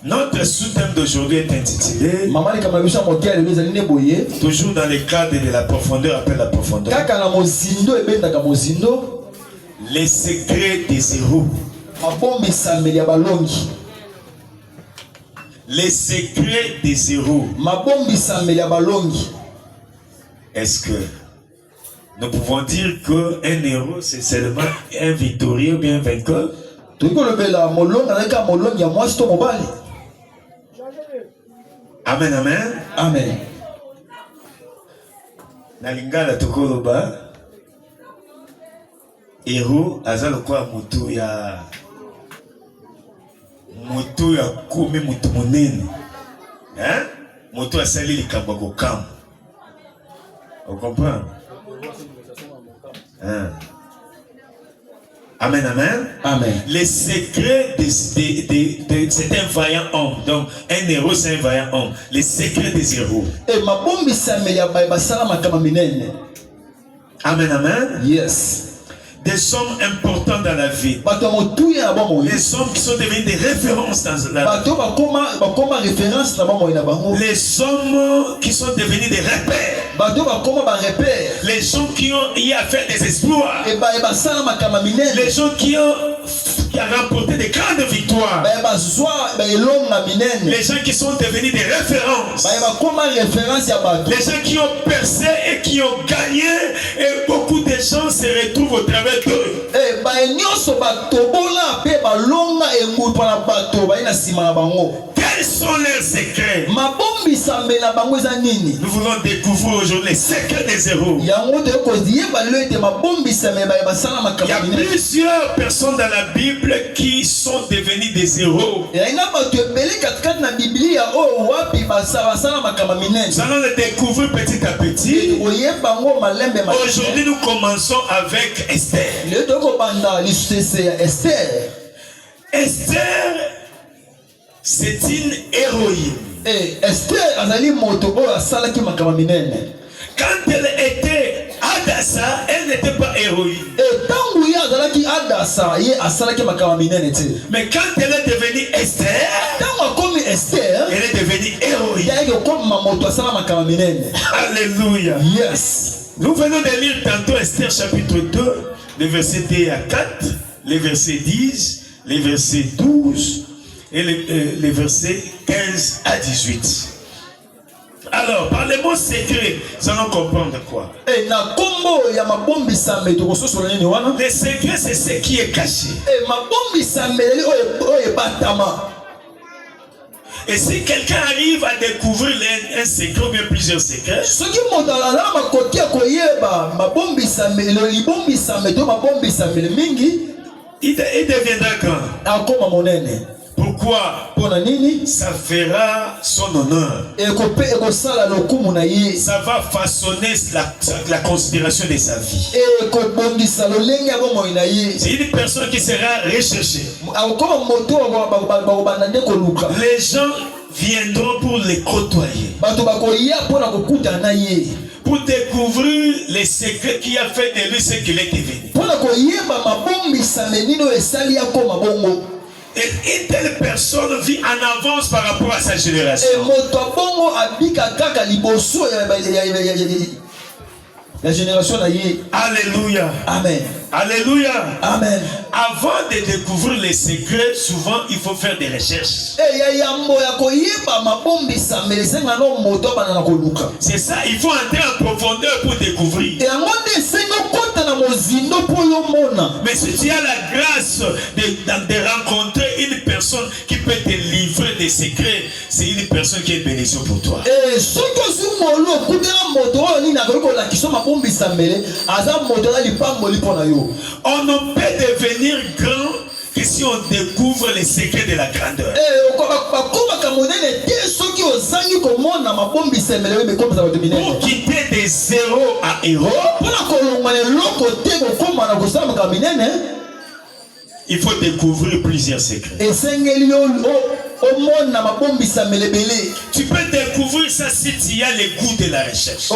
Notre sous-thème d'aujourd'hui est intitulé toujours dans le cadre de la profondeur appelle la profondeur. Les secrets des héros. Les secrets des héros. Est-ce que nous pouvons dire qu'un héros c'est seulement un victorieux ou bien un vainqueur? Amen, amen. Amen. Nalingala tokoloba héros azalo kwa mutu ya kumi mutu monene. Hein? Mutu asali likambo kokam. Vous comprenez? Hein? Amen, amen. Amen. Les secrets c'est un vaillant homme. Donc, un héros, c'est un vaillant homme. Les secrets des héros. Amen, amen. Yes. Des hommes importants dans la vie. Les hommes qui sont devenus des références dans la vie. Les hommes qui sont devenus des repères. Les gens qui ont eu à faire des exploits. Les gens qui ont remporté des grandes victoires. Les gens qui sont devenus des références. Les gens qui ont percé et qui ont gagné. Et beaucoup de gens se retrouvent au travers d'eux. Quels sont leurs secrets? Nous voulons découvrir aujourd'hui les secrets des héros. Il y a plusieurs personnes dans la Bible qui sont devenues des héros. Nous allons les découvrir petit à petit. Aujourd'hui, nous commençons avec Esther. Esther, c'est une héroïne. Quand elle était Adassa, elle n'était pas héroïne. Mais quand elle est devenue Esther, elle est devenue héroïne. Alléluia. Yes. Nous venons de lire tantôt Esther chapitre 2, les versets 2 à 4, les versets 10, les versets 12 et les versets 15 à 18. Alors, par les mots secrets, nous allons comprendre quoi? Les secrets, c'est ce qui est caché. Et si quelqu'un arrive à découvrir un secret ou bien plusieurs secrets, il deviendra grand. Pourquoi? Ça fera son honneur. Ça va façonner la considération de sa vie. C'est une personne qui sera recherchée. Les gens viendront pour les côtoyer. Pour découvrir les secrets qui a fait de lui ce qu'il est devenu. Et une telle personne vit en avance par rapport à sa génération. La génération Alléluia. Amen. Alléluia. Amen. Avant de découvrir les secrets, souvent il faut faire des recherches. C'est ça, il faut entrer en profondeur pour découvrir. Mais si tu as la grâce de rencontrer une personne qui peut te livrer des secrets, c'est une personne qui est bénéfique pour toi. On ne peut devenir grand que si on découvre les secrets de la grandeur. Pour quitter de zéro à héros, il faut découvrir plusieurs secrets. Tu peux découvrir ça si tu as le goût de la recherche.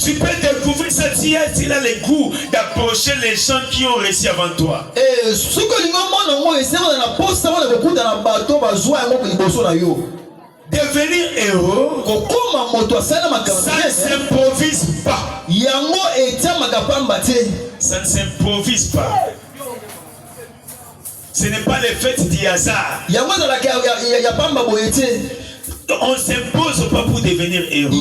Tu peux découvrir ça si tu as le goût d'approcher les gens qui ont réussi avant toi. Devenir héros, ça ne s'improvise pas. Ça ne s'improvise pas. Ce n'est pas le fait du hasard. On ne s'impose pas pour devenir héros.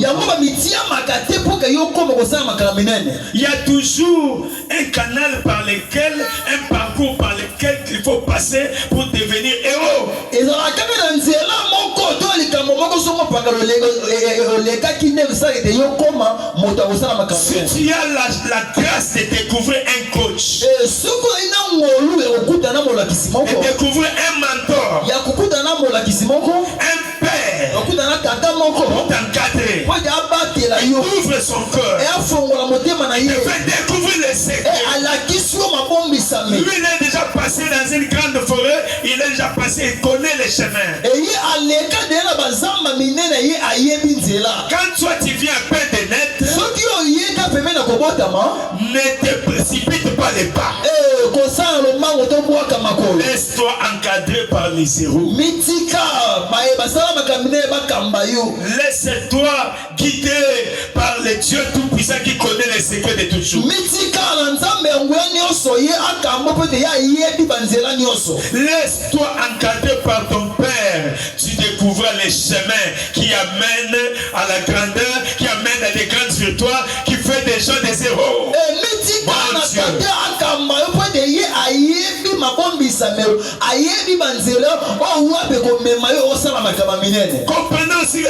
Il y a toujours un canal par lequel, un parcours par lequel il faut passer pour devenir héros. Si tu as la grâce de découvrir un coach, de découvrir un mentor, un père, pour t'encadrer, il ouvre son cœur, il fait découvrir les secrets. Lui, il est déjà passé dans une grande forêt, il est déjà passé, il connaît les chemins. Quand toi tu viens à peine de naître, ne te précipite pas les pas. Laisse-toi encadrer par les héros. Laisse-toi guider par le Dieu Tout-Puissant qui connaît les secrets de toutes choses. Laisse-toi encadrer par ton Père. Tu découvres les chemins qui amènent à la grandeur, qui amènent à des grandes victoires, qui fait des gens des héros. Comprenons aussi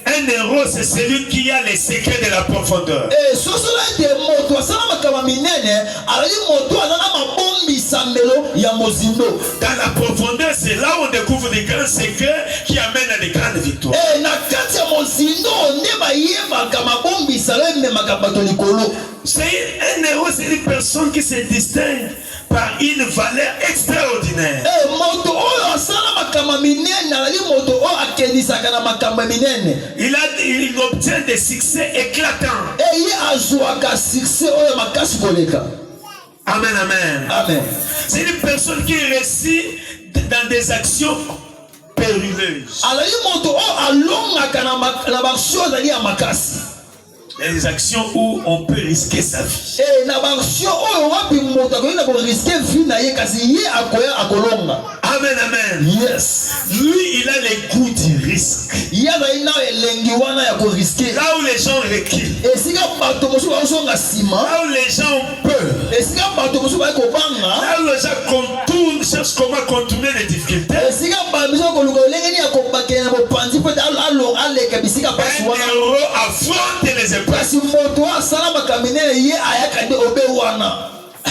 un héros, c'est celui qui a les secrets de la profondeur. Dans la profondeur, c'est là où on découvre des grands secrets qui amènent à des grandes victoires. C'est un héros, c'est une personne qui se distingue par une valeur extraordinaire. Il obtient des succès éclatants. Amen, amen. Amen. C'est une personne qui réussit dans des actions périlleuses. Des actions où on peut risquer sa vie. Amen, amen. Yes. Lui, il a les goûts du risque. Là où les gens reculent. Là où les gens ont peur. Là où les gens contournent, cherchent comment contourner les difficultés. Un héros affronte les épreuves.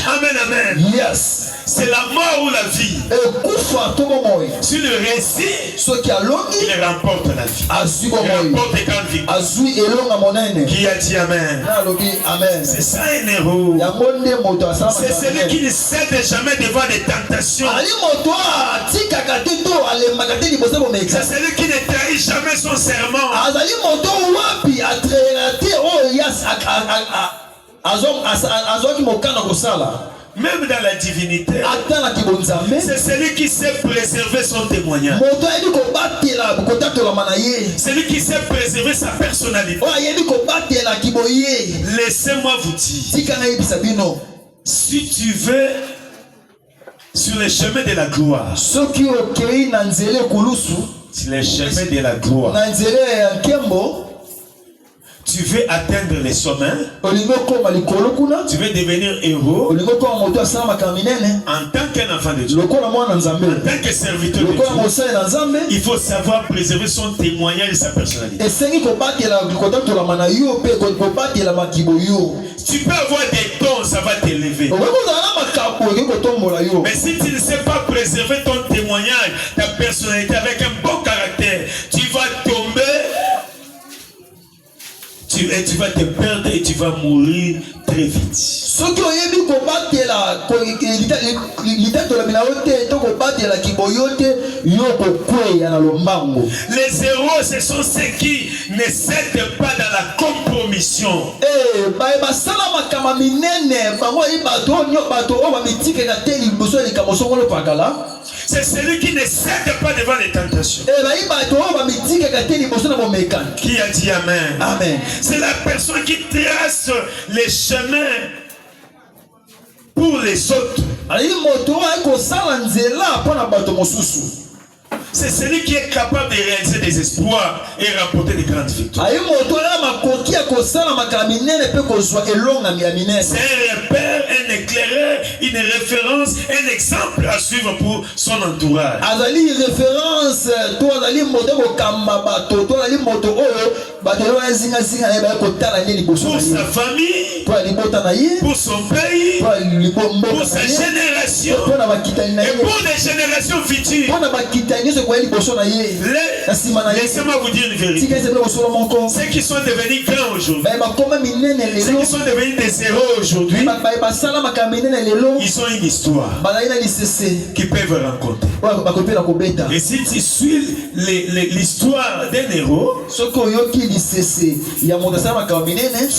Amen, amen. Yes. C'est la mort ou la vie. Si le récit, il remporte la vie. Il remporte les grandes victoires. Qui a dit amen? C'est ça un héros. C'est celui qui ne cède jamais devant des tentations. C'est celui qui ne trahit jamais son serment. Même dans la divinité, c'est celui qui sait préserver son témoignage. Celui qui sait préserver sa personnalité. Laissez-moi vous dire, si tu veux sur les chemins de la gloire, sur les chemins de la gloire, tu veux atteindre les sommets, tu veux devenir héros en tant qu'un enfant de Dieu, en tant que serviteur de Dieu, il faut savoir préserver son témoignage et sa personnalité. Tu peux avoir des dons, ça va t'élever. Mais si tu ne sais pas préserver ton témoignage, ta personnalité avec un bon caractère, tu vas tomber. Tu vas te perdre et tu vas mourir très vite. kobatela kiboyote yoko kweya na lombango. Les héros, ce sont ceux qui ne cèdent pas dans la compromission. Basala makama minene bango ibato nyo bato o bamitike ka teli boso ni kamoso ngolo pakala. C'est celui qui ne cède pas devant les tentations. Qui a dit Amen? Amen. C'est la personne qui trace les chemins pour les autres. C'est celui qui est capable de réaliser des espoirs et remporter des grandes victoires. C'est un repère, un éclaireur, une référence, un exemple à suivre pour son entourage. Pour sa famille, pour son pays, pour sa génération et pour des générations futures. Laissez-moi vous dire une vérité. Ceux qui sont devenus grands aujourd'hui, ceux qui sont devenus des héros aujourd'hui, ils ont une histoire qu'ils peuvent rencontrer. Et si tu suis l'histoire d'un héros,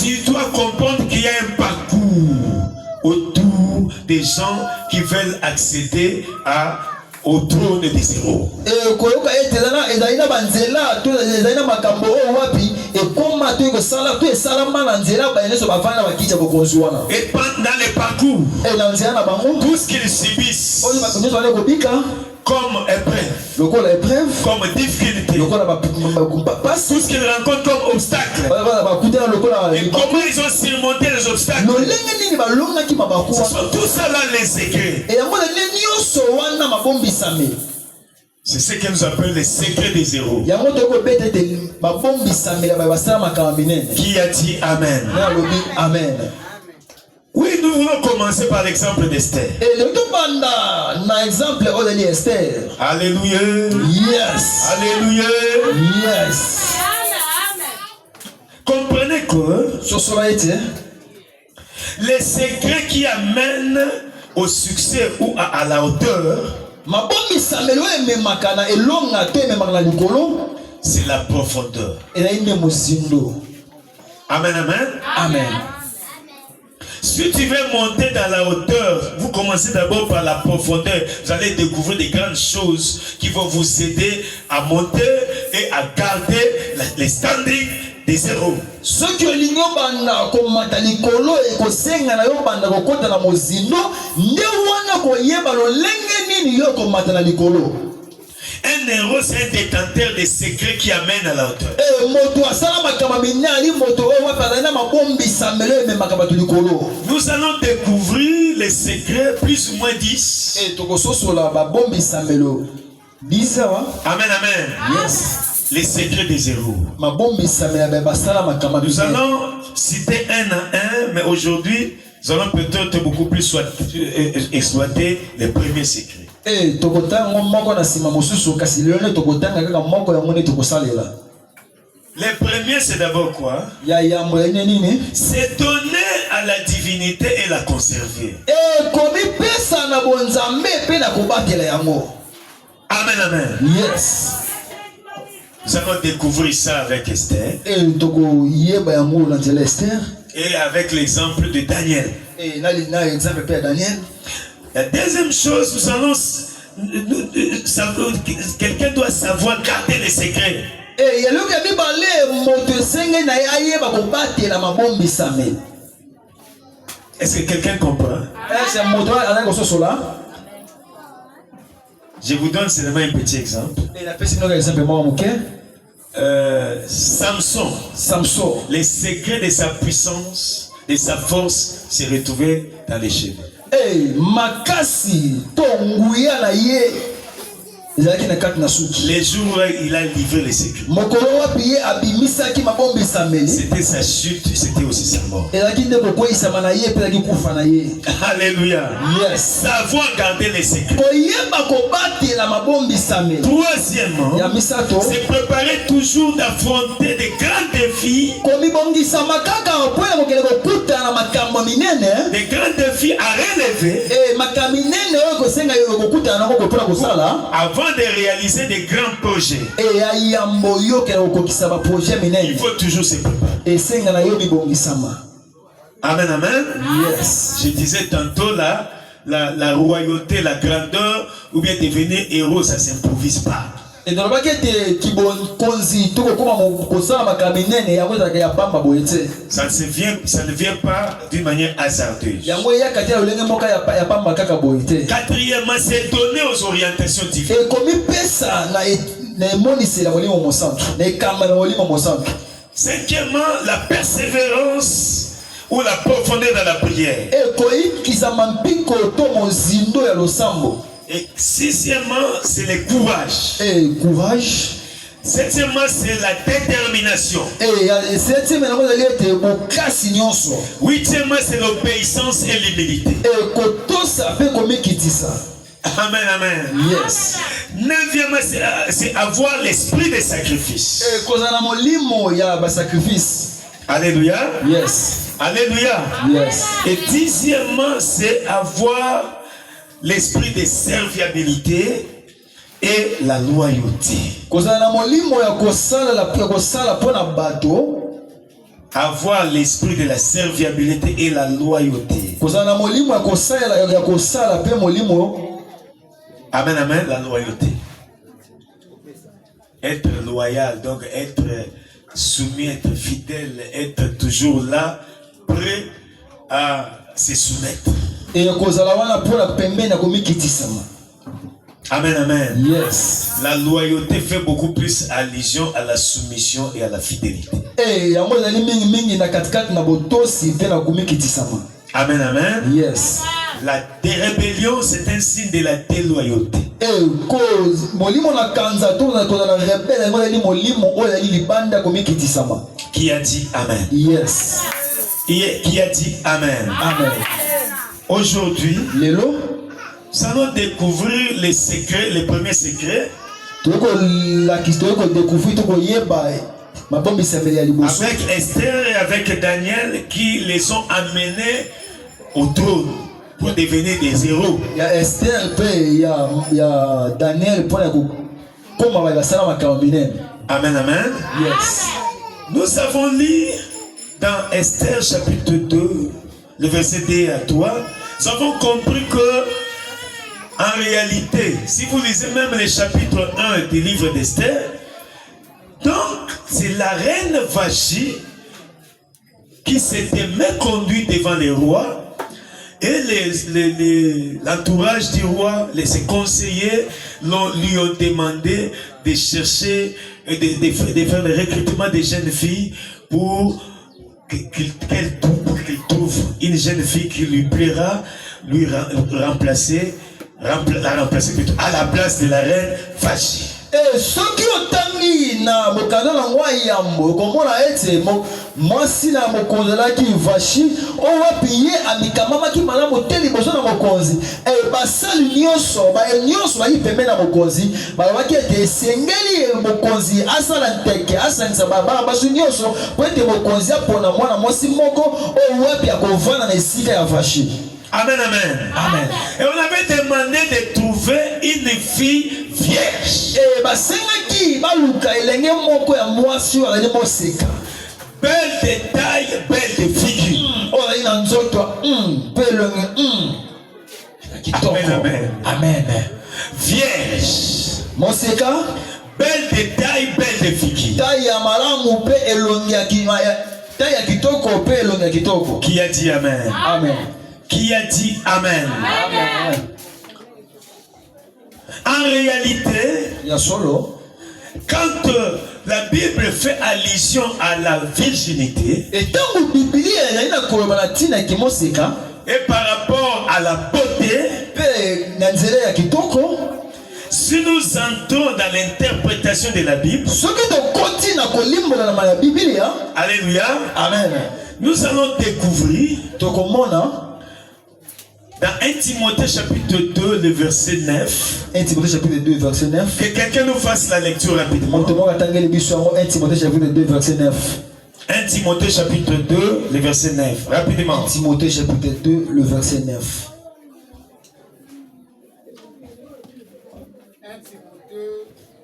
tu dois comprendre qu'il y a un parcours autour des gens qui veulent accéder au trône des héros. Et dans les parcours, tout ce qu'ils subissent comme épreuve, comme difficulté, tout ce qu'ils rencontrent comme obstacle, et comment ils ont surmonté les obstacles, ce sont tout ça là les secrets. C'est ce que nous appelons les secrets des héros. Qui a dit Amen? Amen. Oui, nous voulons commencer par l'exemple d'Esther. Alléluia. Yes. Alléluia. Yes. Comprenez que les secrets qui amènent au succès ou à la hauteur, c'est la profondeur. Amen, amen. Amen. Si tu veux monter dans la hauteur, vous commencez d'abord par la profondeur. Vous allez découvrir des grandes choses qui vont vous aider à monter et à garder les standings des héros. Ceux qui ont l'igno banda comme matalikolo et ko senga na yo banda ko kota na mozindo nde wana ko yeba lo lenge nini yo ko matanalikolo. Un héros, c'est un détenteur des secrets qui amène à la hauteur. Nous allons découvrir les secrets, plus ou moins 10. Amen, amen. Yes. Les secrets des héros. Nous allons citer un à un, mais aujourd'hui, nous allons peut-être beaucoup plus exploiter les premiers secrets. Le premier, c'est d'abord quoi? C'est donner à la divinité et la conserver. Amen, amen. Yes. Nous allons découvrir ça avec Esther. Et avec l'exemple de Daniel. La deuxième chose, nous allons quelqu'un doit savoir garder les secrets. Est-ce que quelqu'un comprend? Je vous donne seulement un petit exemple. Samson, les secrets de sa puissance, de sa force, se retrouvaient dans les cheveux. Makasi tonguya na ye Les jours où il a livré les secrets. C'était sa chute, c'était aussi sa mort. Alléluia. Yes. Savoir garder les secrets. Troisièmement, c'est préparer toujours d'affronter des grands défis. Des grands défis à relever. Avant de réaliser des grands projets, il faut toujours se préparer. Amen, amen. Yes. Je disais tantôt là, la royauté, la grandeur, ou bien devenir héros, ça ne s'improvise pas. Ça ne vient pas d'une manière hasardeuse. Quatrièmement, c'est donner aux orientations divines. Cinquièmement, la persévérance ou la profondeur dans la prière. Et sixièmement, c'est le courage. Septièmement, c'est la détermination. Huitièmement, c'est l'obéissance et l'humilité. Amen, amen. Yes. Neuvièmement, c'est avoir l'esprit de sacrifice. Alléluia. Yes. Alléluia. Yes. Et dixièmement, c'est avoir l'esprit de serviabilité et la loyauté. Avoir l'esprit de la serviabilité et la loyauté. Amen, amen, la loyauté. Être loyal, donc être soumis, être fidèle, être toujours là, prêt à se soumettre. Amen, amen. Yes. La loyauté fait beaucoup plus allusion à la soumission et à la fidélité. Amen, amen. Yes. La rébellion, c'est un signe de la déloyauté. Qui a dit Amen? Yes. Qui a dit Amen? Amen. Aujourd'hui, Lelo, nous allons découvrir les secrets, les premiers secrets. Avec Esther et avec Daniel qui les ont amenés au trône pour devenir des héros. Il y a Esther et il y a Daniel pour Amen, amen. Yes. Nous avons lu dans Esther chapitre 2, le verset 2 à 3, nous avons compris que en réalité, si vous lisez même le chapitre 1 du livre d'Esther, donc c'est la reine Vachi qui s'était méconduite devant les rois et l'entourage du roi, ses conseillers lui ont demandé de chercher, de faire le recrutement des jeunes filles pour qu'elle trouve une jeune fille qui lui plaira, lui remplacer plutôt à la place de la reine Vachi. Soki otangi na mokanda na ngwa yambo komona ete mwasi na mokonzelaki Vachi owapi ye amikamamaki malamu te liboso na mokonzi basali nyonso bayi pembeni na mokonzi balobaki ete esengeli mokonzi asala nteke asangisa baba basu nyonso po ete mokonzi apona mwana mwasi moko owapi akovanda na esika ya Vachi. Amen, amen. Amen. Et on avait demandé de trouver une fille vierge. Belle de taille, belle de figure. Amen, amen. Amen. Vierge. Belle de taille, belle de figure. Qui a dit amen? Amen. Qui a dit amen? Amen. En réalité, quand la Bible fait allusion à la virginité et par rapport à la beauté, Si nous entrons dans l'interprétation de la Bible, alléluia, amen, nous allons découvrir dans 1 Timothée chapitre 2, le verset 9. 1 Timothée chapitre 2, verset 9. Que quelqu'un nous fasse la lecture rapidement. 1 Timothée chapitre 2, verset 9. 1 Timothée chapitre 2, le verset 9. Rapidement. 1 Timothée chapitre 2, le verset 9.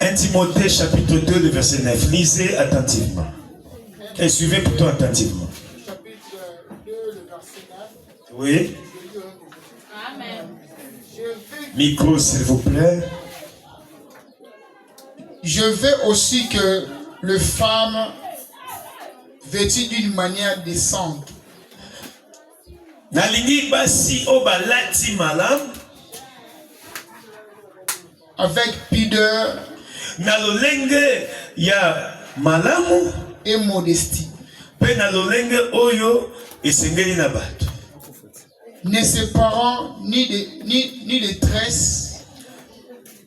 1 Timothée chapitre 2, le verset 9. Lisez attentivement. Et suivez plutôt attentivement. Chapitre 2, le verset 9. Oui. Amen. Micro, s'il vous plaît. Je veux aussi que les femmes vêtues d'une manière décente, Nalingi basi obalati malam. avec pudeur Na lolenge ya malamu. et modestie, Pe na lolenge oyo esengeli na bato. ne séparant ni de tresses,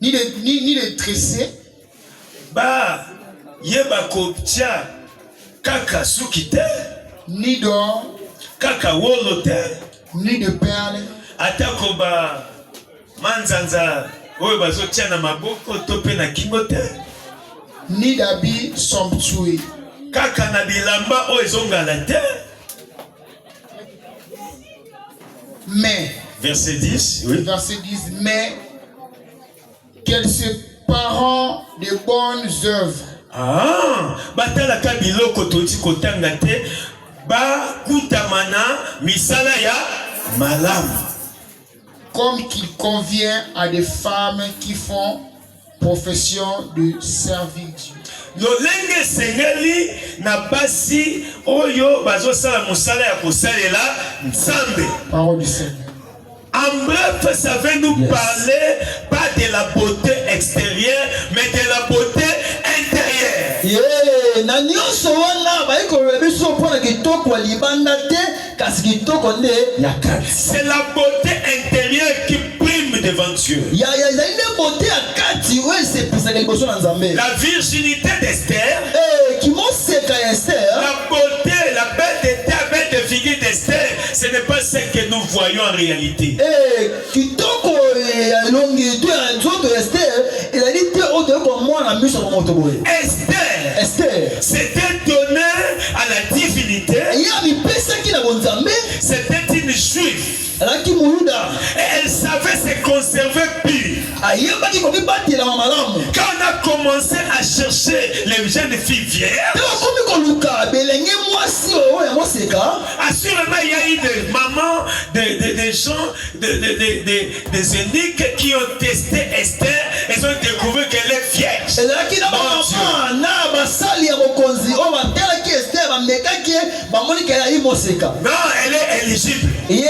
ni de tressés, Ba yeba koptia kaka suki te, ni d'or, kaka wolo te, ni de perles, atako ba manzanza oyo bazotia na maboko to pe na kingo te, ni d'habits somptueux, kaka na bilamba oyo ezongala te. mais, Verset 10, oui. verset 10, mais qu'elles se parent de bonnes œuvres, Ah, batalaka biloko toti kotanga te, ba kutamana misala ya malamu. comme qu'il convient à des femmes qui font profession de servir Dieu. Lolenge sengeli na basi oyo bazosala musala ya kosalela nzambe. Parole du Seigneur. En bref, ça veut nous parler pas de la beauté extérieure, mais de la beauté intérieure. Yeah, na nyonso wana baikolola biso mpona kitoko ya libanda te kasi kitoko nde ya kati. C'est la beauté intérieure qui prime devant Dieu. ezali nde bote ya kati oyo esepisaka liboso na nzambe. La virginité d'Esther, kimoseka ya Ester, la beauté, la belle de figure d'Esther, ce n'est pas ce que nous voyons en réalité. kitoko ya elongi to ya nzoto ya Ester ezali te oyo toyekomona na miso ya moto boye. Esther c'était donné à la divinité. ye amipesaki na bonzambe, C'était une juive. alaki muyuda, Et elle savait se conserver pure. ayebaki komibatelama malamu. Quand on a commencé à chercher les jeunes filles vierges, te bakomi koluka belenge mwasi oyo ya moseka, assurément il y a eu des mamans, des gens, des indiques qui ont testé Esther et ont découvert qu'elle est vierge. ezalaki na bamama na basali ya mokonzi oyo batelaki Ester bamekaki ye bamoni ke ezali moseka. Non, elle est éligible. ye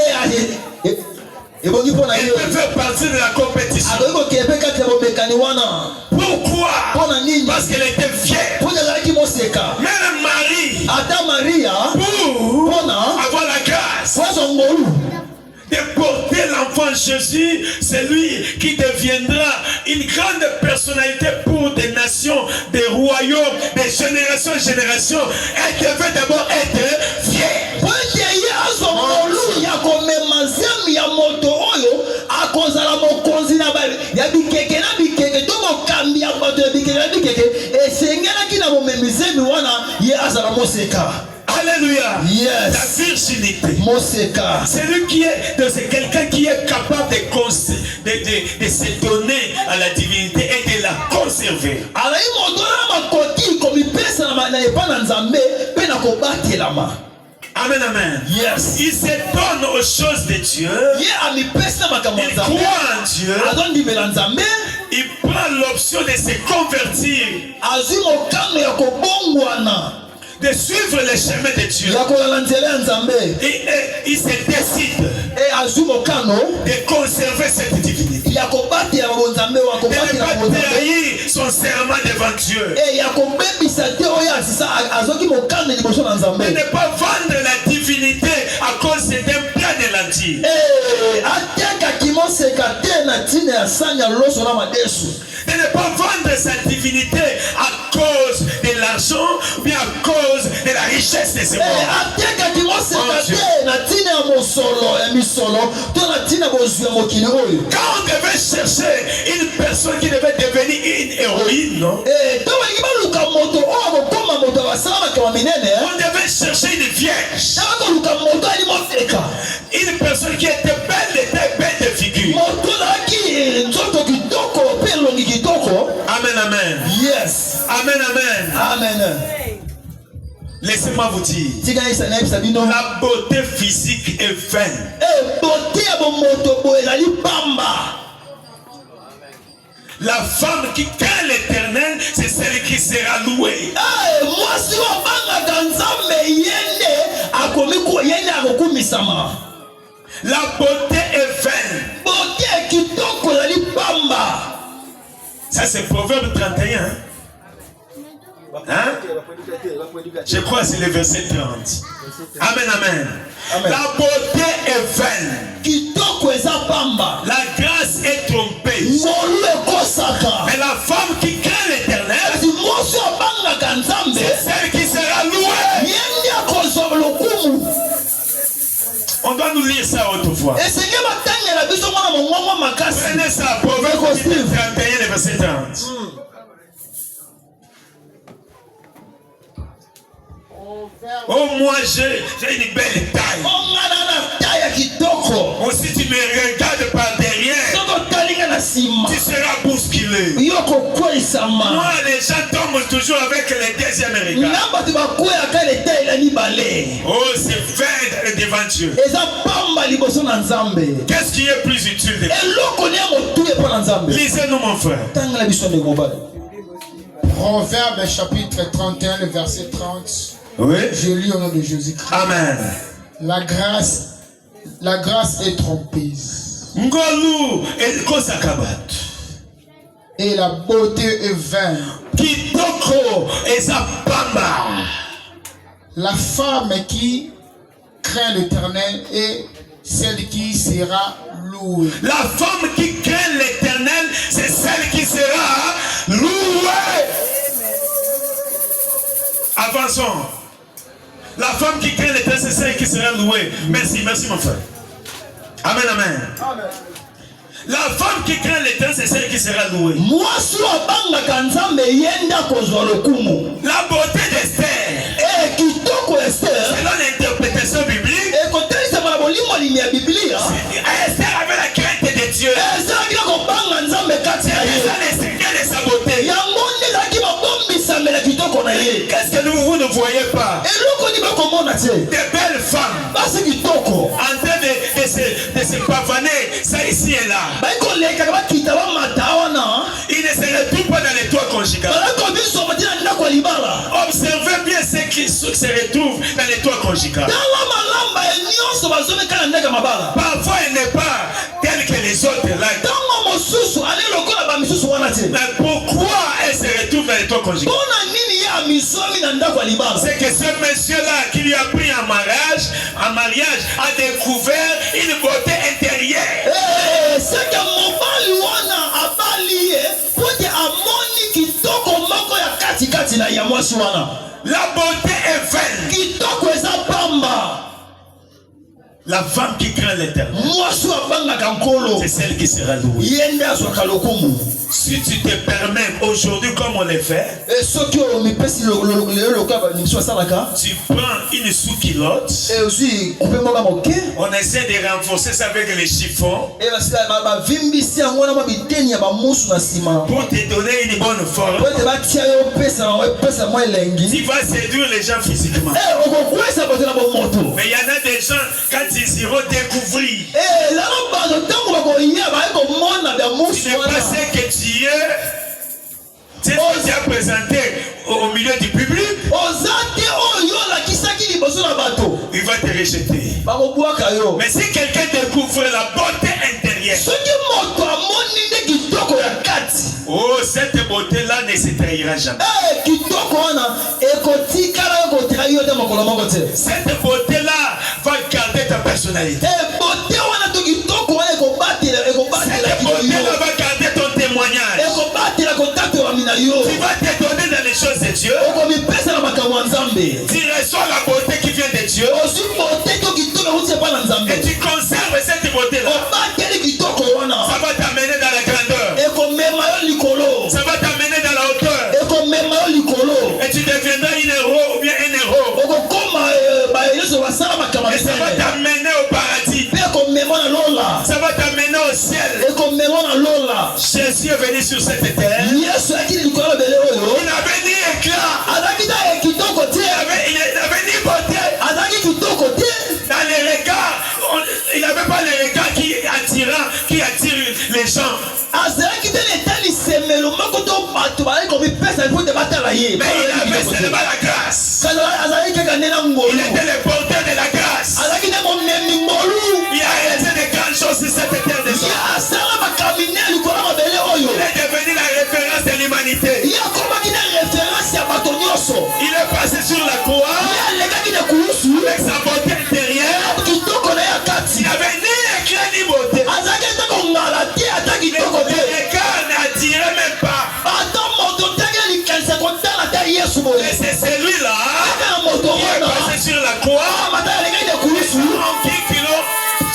ebongi mpo na Elle ye peut faire partie de la compétition. akoki kokebe kati ya bomekani wana. Pourquoi? Mpo na nini? Parce qu'elle était vierge. mpo ezalaki moseka. Même Marie, ata maria pour mpona avoir la grâce poazwa ngolu de porter l'enfant Jésus, c'est lui qui deviendra une grande personnalité pour des nations, des royaumes, des générations en générations. Elle devait d'abord être fière. po ete ye azwa ngolu ya komema zemi ya moto oyo akozala mokonzi ya bikeke na bikeke to mokambi ya bato ya bikeke na bikeke esengelaki na bomemi zemi wana ye azala moseka. Alléluia. Yes. La virginité. Moseka. C'est lui qui est, c'est quelqu'un qui est capable de se donner à la divinité et de la conserver. alai moto na makoki komipesa na epa na nzambe mpe na kobatelama. Amen, amen. Yes. Il se donne aux choses de Dieu. ye amipesa makambo ya Il nzambe, croit en Dieu. azondimela nzambe, Il prend l'option de se convertir, azwi mokano ya kobongwana, de suivre le chemin de Dieu. ya kolala nzela ya nzambe, Et il se décide azwi mokano de conserver cette divinité. ya kobatela bonzambe wa De ne kobatela pas bonzambe, trahir son serment devant Dieu. ya kobebisa te oyo asisa azwaki mokano liboso na De nzambe, ne pas vendre la divinité à cause d'un plat de lentilles. atekaki moseka te na ntina ya sani ya loso na madesu. ne pas vendre sa divinité à cause de l'argent, mais à cause de la richesse de ce monde. Quand on devait chercher une personne qui devait devenir une héroïne, non? On devait chercher une vierge. Une personne qui était belle de tête, belle de figure. Amen, amen. Yes. Amen, amen. Amen. Laissez-moi vous dire, la beauté physique est vaine. La femme qui craint l'Éternel, c'est celle qui sera louée. La beauté est vaine. Ça c'est Proverbe 31. Hein? Je crois que c'est le verset 30. Amen, amen. La beauté est vaine. La grâce est trompée. Mais la femme qui craint l'Éternel, c'est celle qui sera louée. On doit nous lire ça autrefois. Prenez ça, Proverbe 31, le verset 30. Oh, moi j'ai une belle taille. Aussi tu me regardes par derrière, tu seras bousculé. Moi les gens tombent toujours avec les deuxièmes regards. Oh, c'est vain devant Dieu. Qu'est-ce qui est plus utile de vous? Lisez-nous mon frère. Proverbe chapitre 31, le verset 30. Oui. Je lis au nom de Jésus-Christ. Amen. La grâce est trompeuse. Ngolu et Kosakabat. Et la beauté est vaine. Kitoko et Zapamba. La femme qui craint l'Éternel est celle qui sera louée. La femme qui craint l'Éternel, c'est celle qui sera louée. Avançons. La femme qui craint l'Éternel, c'est celle qui sera louée. Merci, merci mon frère. Amen, amen. Amen. La femme qui craint l'Éternel, c'est celle qui sera louée. La beauté d'Esther, selon l'interprétation biblique, Esther avait la crainte de Dieu. Elle a les secrets de sa beauté. Qu'est-ce que vous ne voyez pas? Des belles femmes en train de se pavaner, ça ici et là. Ils ne se retrouvent pas dans les toits conjugales. Observez bien ceux qui se retrouvent dans les toits conjugales. Parfois il n'est pas tel que les autres là. Mais pourquoi elle se retrouve dans les toits conjugales? C'est que ce monsieur-là qui lui a pris en mariage a découvert une beauté intérieure. La beauté est vaine. La femme qui craint l'Éternel, c'est celle qui sera louée. Si tu te permets aujourd'hui comme on le fait, tu prends une sous-culotte, on essaie de renforcer ça avec les chiffons pour te donner une bonne forme. Tu vas séduire les gens physiquement. Mais il y en a des gens, quand ils iront découvrir, tu n'es pas ce que tu es. C'est ce que tu as présenté au milieu du public. Il va te rejeter. Mais si quelqu'un découvre la beauté intérieure, oh, cette beauté-là ne se trahira jamais. Cette beauté-là va garder ta personnalité. Cette beauté-là va garder ton témoignage. yo. Tu vas te donner dans les choses de Dieu. okomipesa na makambo ya nzambe. Tu reçois la beauté qui vient de Dieu. ozwi bote to kitoko euti epai na nzambe. Et tu conserves cette beauté-là. obateli kitoko wana. Ça va t'amener dans la grandeur. ekomema yo likolo. Ça va t'amener dans la hauteur. ekomema yo likolo. Et tu deviendras un héros ou bien un héros. okokoma bayeso basala makambo ya Et ça va t'amener au paradis. mpe ekomema na lola. Ça va t'amener au ciel. ekomema na lola. Jésus est venu sur cette terre. yesu akili likolo ya bele oyo. Il n'avait ni éclat. azalaki ta kitoko te. Il n'avait ni beauté. azalaki kitoko te. Dans les regards, il n'avait pas les regards qui attirent les gens. azalaki te netali semelo moko to bato bazali komipesa mpo te batala ye. Mais il avait seulement la grâce. azalaki kaka nde na Il ngolu. était le porteur de la grâce. azalaki nde momemi ngolu. Il a réalisé de grandes choses sur cette terre des hommes. asala makamine likolo ya mabele oyo. Il est devenu la référence de l'humanité. ye akomaki na référence ya bato nyonso. Il est passé sur la croix ye alekaki na kulusu. avec sa beauté intérieure. kitoko na ye ya Il kati. n'avait ni éclat ni beauté. azalaki te kongala te ata kitoko Les te. regards n'attiraient même pas. ata moto teke likanisa kotala te yesu boye. Et c'est celui-là ata na moto qui est wana. passé sur la croix. mata alekaki na kulusu. Qui l'ont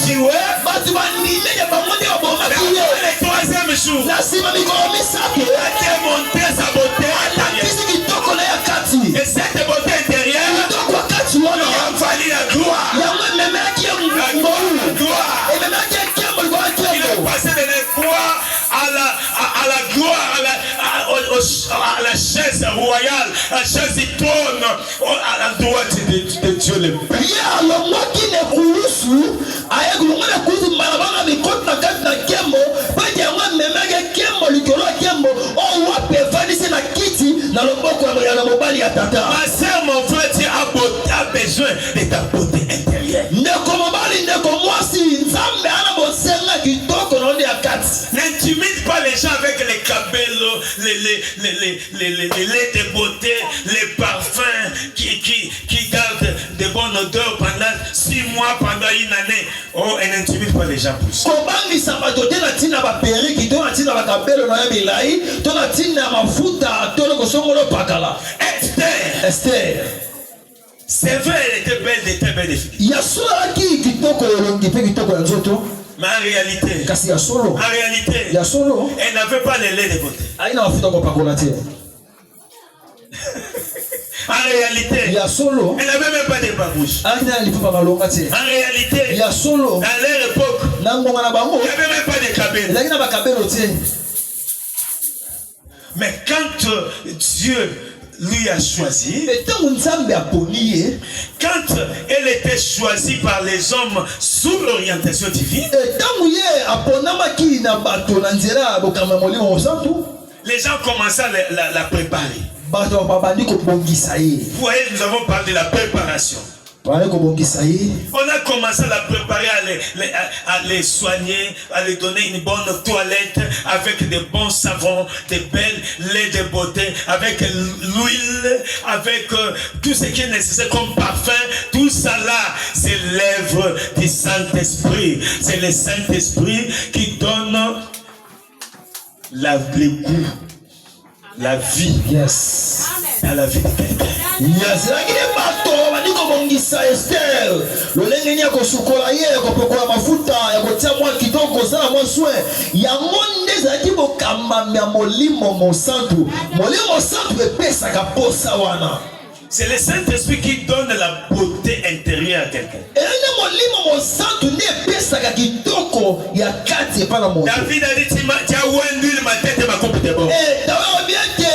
tué. bato banime ya bango nde babomaki ye. Le troisième jour, na nsima mikolo misato. il a démontré sa beauté intérieure. alakisi kitoko na ye ya kati. Et cette beauté intérieure, kitoko ya kati wana. il a fallu la gloire. yango ememelaki ye La ngolu. gloire. ememelaki ye nkembo likolo ya Il est nkembo. passé de la croix à la gloire, à la chaise royale, à la chaise du trône, à la droite de Dieu le Père. ye alongwaki na ekulusu. aye kulongo na ekulusu malabanga mikoti na kati na nkembo. pete yango ememelaki ye nkembo likolo ya nkembo. oyo wapi efandisi na kiti na loboko ya mobali ya tata. Ma sœur, mon frère, tu as besoin de ta beauté intérieure. ndeko mobali ndeko mwasi nzambe ana bosenga kitoko na onde ya kati. N'intimide pas les gens avec les cabellos, les laits de beauté, les parfums qui gardent de bonnes odeurs pendant 6 mois, pendant une année. Oh, et n'intimide pas les gens pour ça. kobangisa bato te na ntina baperiki to na ntina bakabelo na yo milai to na ntina mafuta to lokosongolo pakala. Esther C'est vrai, elle était belle, de très belle fille. yasolaki kitoko elongi mpe kitoko ya nzoto. Mais en réalité, kasi ya solo ya solo elle n'avait pas les laits de beauté. ayi na mafuta kopakola te. En réalité, ya solo elle n'avait même pas de babouches. ayi na lipupa malonga te. En réalité, ya solo dans leur époque, na ngonga na bango il n'y avait même pas de cabello. ezalaki na bakabelo te. Mais quand Dieu lui a choisi, ntango nzambe aponi ye, quand elle était choisie par les hommes sous l'orientation divine, ntango ye aponamaki na bato na nzela ya bokambo ya molimo mosantu, les gens commençaient à la préparer. bato babandi kobongisa ye. Vous voyez, nous avons parlé de la préparation. babandi kobongisa ye. On a commencé à la préparer, à les soigner, à les donner une bonne toilette avec des bons savons, des belles laits de beauté, avec l'huile, avec tout ce qui est nécessaire comme parfum. Tout ça là, c'est l'œuvre du Saint-Esprit. C'est le Saint-Esprit qui donne le goût, la vie, Yes. à la vie de quelqu'un. yazalaki ne bato bandi kobongisa Esther lolenge nini ya kosukola ye ya kopakola mafuta ya kotia mwa kitoko kosala mwa soin yango nde ezalaki bokambami ya molimo mosantu. molimo mosantu epesaka posa wana. C'est le Saint-Esprit qui donne la beauté intérieure à quelqu'un. elenge molimo mosantu nde epesaka kitoko ya kati epai na moto. David a dit, tu as oint l'huile, ma tête et ma coupe de bon. dawe bien te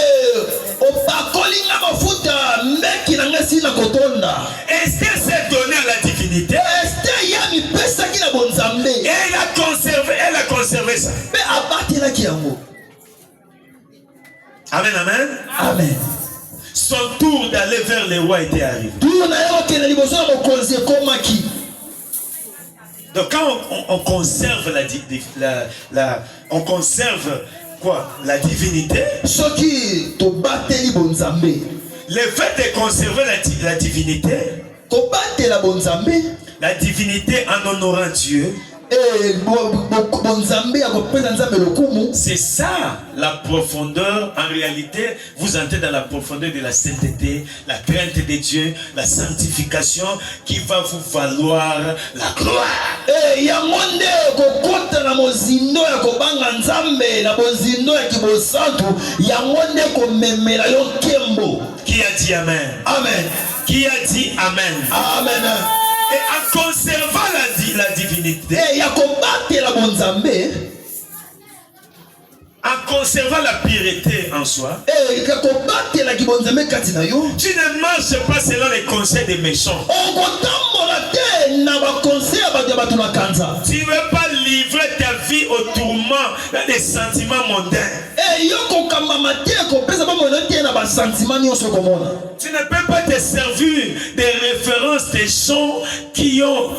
opakoli nga mafuta mbeki na nga si na kotonda. Esther s'est donnée à la divinité. Esther ya mipesaki na bonzambe. Et elle a conservé ça. mpe abatelaki yango. Amen, amen. Amen. Son tour d'aller vers le roi était arrivé. tour na ye okende liboso ya mokonzi ekomaki. Donc quand on conserve on conserve quoi? La divinité. soki tobateli bonzambe. Le fait de conserver la divinité, kobatela bonzambe la divinité en honorant Dieu, bonzambe bonzambe ya kopesa nzambe lokumu. C'est ça la profondeur. En réalité, vous entrez dans la profondeur de la sainteté, la crainte de Dieu, la sanctification qui va vous valoir la gloire. Yango nde kokota na mozindo ya kobanga nzambe na bozindo ya kibosantu yango nde komemela yo kembo. Qui a dit Amen? Amen. Qui a dit Amen? Amen. Et en conservant la divinité, ya kobatela bonzambe, en conservant la pureté en soi, ya kobatela kibonzambe kati na yo, tu ne marches pas selon les conseils des méchants. okotambola te na ba conseil ya bato ya bato na kanza. Tu ne veux pas livrer ta vie au tourment dans des sentiments mondains. Yo kokambama te kopesa bamono te na ba sentiment nyonso komona. Tu ne peux pas te servir des références des gens qui ont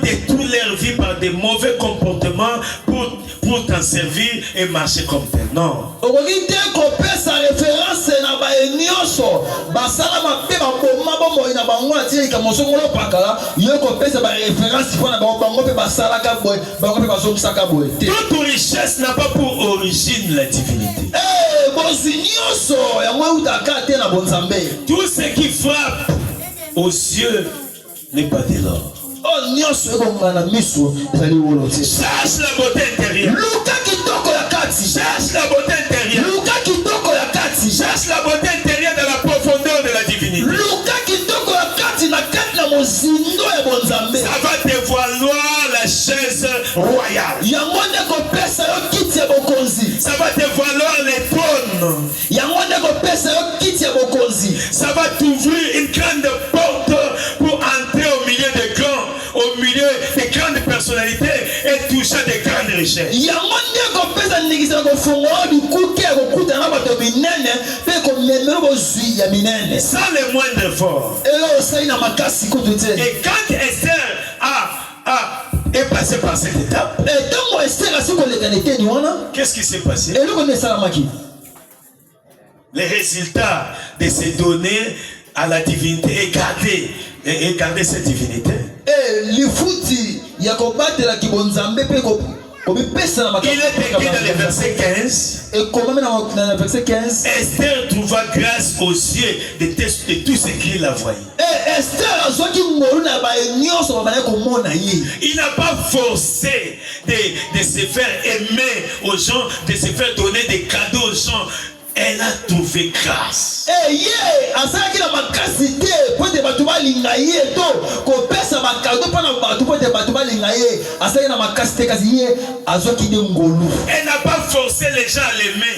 détruit leur vie par des mauvais comportements pour t'en servir et marcher comme tel. Non. Okoki te kopesa référence na ba nyonso basala mabe baboma bomoi na bango atika mosongolo pakala yo kopesa ba référence mpona bango pe basala ka boy bango pe basomsaka boy. Toute richesse n'a pas pour origine la divinité. Tout ce qui frappe aux yeux n'est pas de l'or. Cherche la beauté intérieure. Cherche la beauté intérieure. Cherche la beauté intérieure de la profondeur de la divinité. Ça va te valoir la chaise royale. Ça va te valoir les trônes. Ça va t'ouvrir une grande porte pour entrer au milieu des grands, au milieu des grandes personnalités et toucher des grandes richesses. Sans les moindres efforts. Et quand Esther est passée par cette étape, qu'est-ce qui s'est passé? Les résultats de se donner à la divinité et garder cette divinité. Il est écrit dans le verset 15. Esther trouva grâce aux yeux de tous ceux qui la voyaient. Il n'a pas forcé de se faire aimer aux gens, de se faire donner des cadeaux aux gens. Elle a trouvé grâce. Elle n'a pas forcé les gens à l'aimer.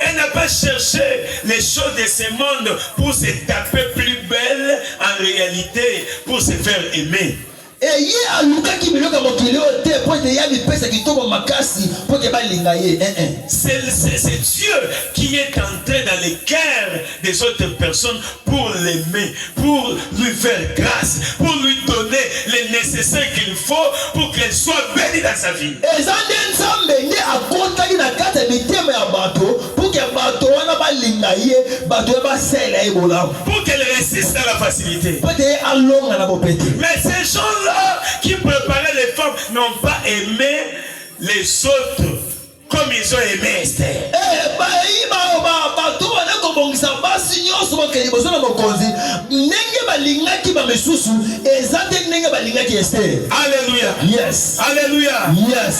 Elle n'a pas cherché les choses de ce monde pour se taper plus belle en réalité, pour se faire aimer. C'est Dieu qui est entré dans les cœurs des autres personnes pour l'aimer, pour lui faire grâce, pour lui donner les nécessaires qu'il faut pour qu'elle soit bénie dans sa vie. Pour qu'elle résiste à la facilité. Mais ces gens-là qui préparaient les femmes n'ont pas aimé les autres comme ils ont aimé Esther. Alléluia. Yes. Alléluia. Yes.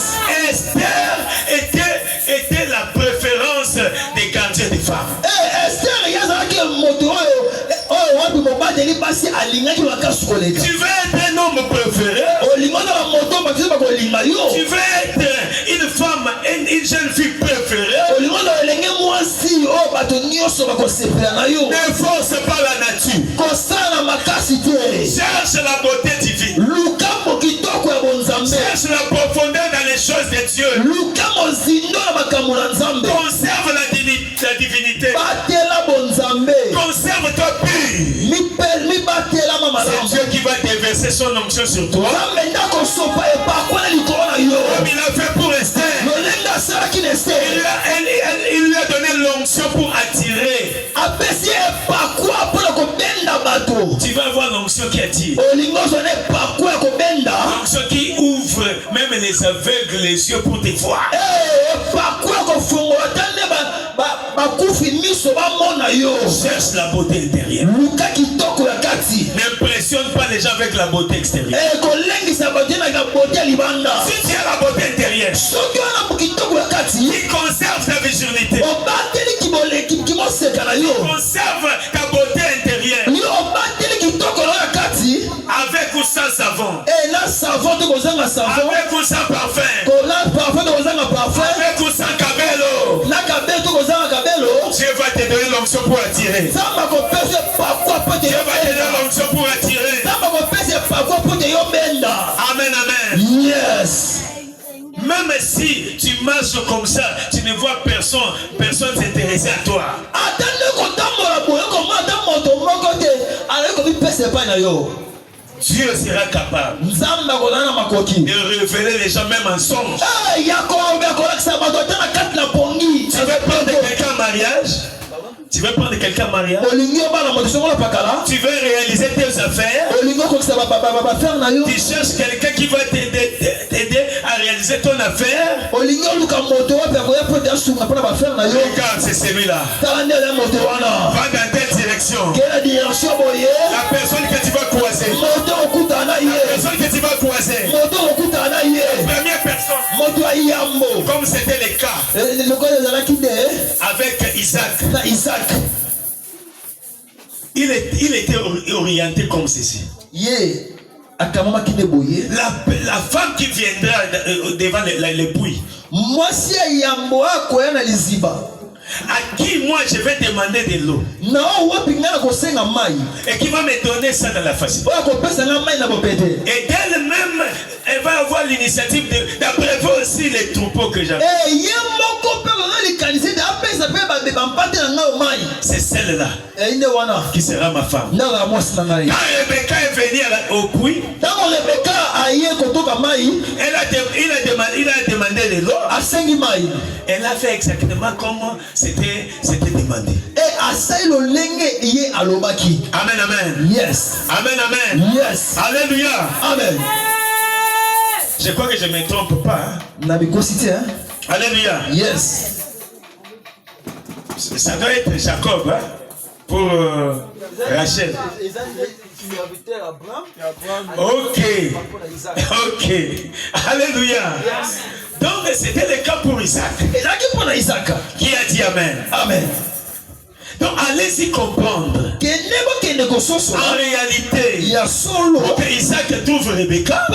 Esther était la préférence des gardiens des femmes. Esther, tu veux être un homme préféré? Tu veux être une femme, une jeune fille préférée? Ne force pas la nature. Cherche la beauté divine. Cherche la profondeur dans les choses de Dieu. Conserve la divinité. Conserve-toi pur. C'est Dieu qui va déverser son onction sur toi. Comme il a fait pour Esther. Il lui a donné l'onction pour attirer. Tu vas avoir l'onction qui attire. L'onction qui les aveugles les yeux pour te voir. Cherche la beauté intérieure. N'impressionne pas les gens avec la beauté extérieure. Si tu as la beauté intérieure, qui conserve ta virginité, conserve ta beauté intérieure, avec ou sans savon, avec ou sans parfum, avec ou sans cabello, Dieu va te donner l'onction pour attirer. Dieu va te donner l'onction pour attirer. Amen, amen. Yes. Même si tu marches comme ça, tu ne vois personne s'intéresser à toi. Dieu sera capable de révéler les gens même en songe. Tu veux prendre quelqu'un en mariage? Tu veux prendre quelqu'un en mariage? Tu veux réaliser tes affaires? Tu cherches quelqu'un qui va t'aider à réaliser ton affaire? Regarde, c'est celui-là. Va dans telle direction. La personne que tu vas croiser. Première personne. Comme c'était le cas avec Isaac. Il était orienté comme ceci. La femme qui viendra devant l'époux, à qui moi je vais demander de l'eau et qui va me donner ça dans la facilité. Et d'elle-même, elle va avoir l'initiative d'abreuver aussi les troupeaux que j'avais. C'est celle-là qui sera ma femme. Quand Rebecca est venue au puits, il a demandé de l'eau. Elle a fait exactement comme c'était demandé. Amen, amen. Yes. Amen, amen. Yes. Alléluia. Amen. Je crois que je ne me trompe pas. Alléluia. Yes. Ça doit être Jacob, hein, pour Rachel. Ok. Alléluia. Donc c'était le cas pour Isaac. Qui a dit Amen? Amen. Donc allez-y comprendre. En réalité, pour que Isaac trouve Rebecca,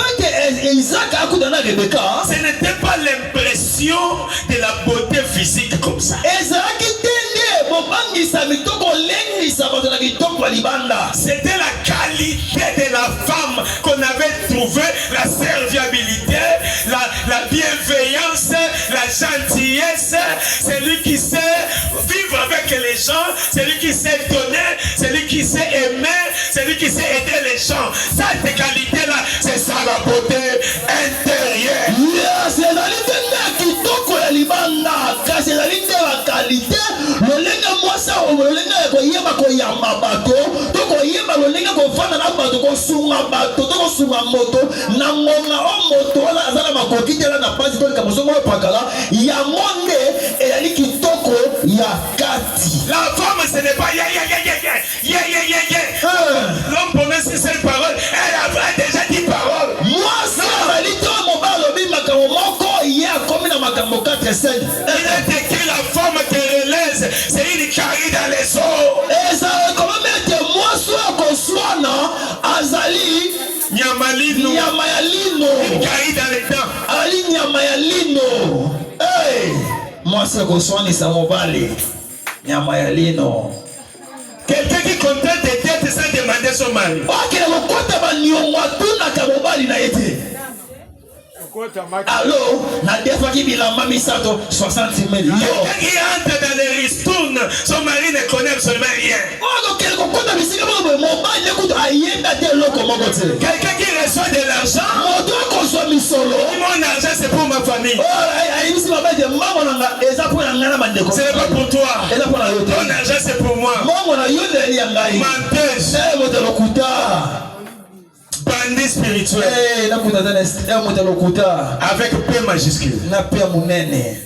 ce n'était pas l'impression de la beauté physique comme ça. C'était la qualité de la femme qu'on avait trouvé, la serviabilité, la bienveillance, la gentillesse. C'est lui qui sait vivre avec les gens, c'est lui qui sait donner, c'est lui qui sait aimer, c'est lui qui sait aider les gens. Ça, ces qualités-là, c'est ça la beauté intérieure. La femme, ce n'est pas l'homme promet ses seules paroles, elle a déjà dit paroles. Il a décrit la femme terrelaise, c'est une carie dans les eaux. Nyamalino, une carie dans les dents. Quelqu'un qui comptait des dettes sans demander son mari. Allô, na defa qui bilamba misato 60 000. Quelqu'un qui entre dans les ristournes, son mari ne connaît absolument rien. Quelqu'un qui reçoit de l'argent, mon argent c'est pour ma famille. Ce n'est pas pour toi. Mon argent c'est pour moi. Menteuse. Bandit spirituel. na mutata na mutalokuta Avec P majuscule. na pia munene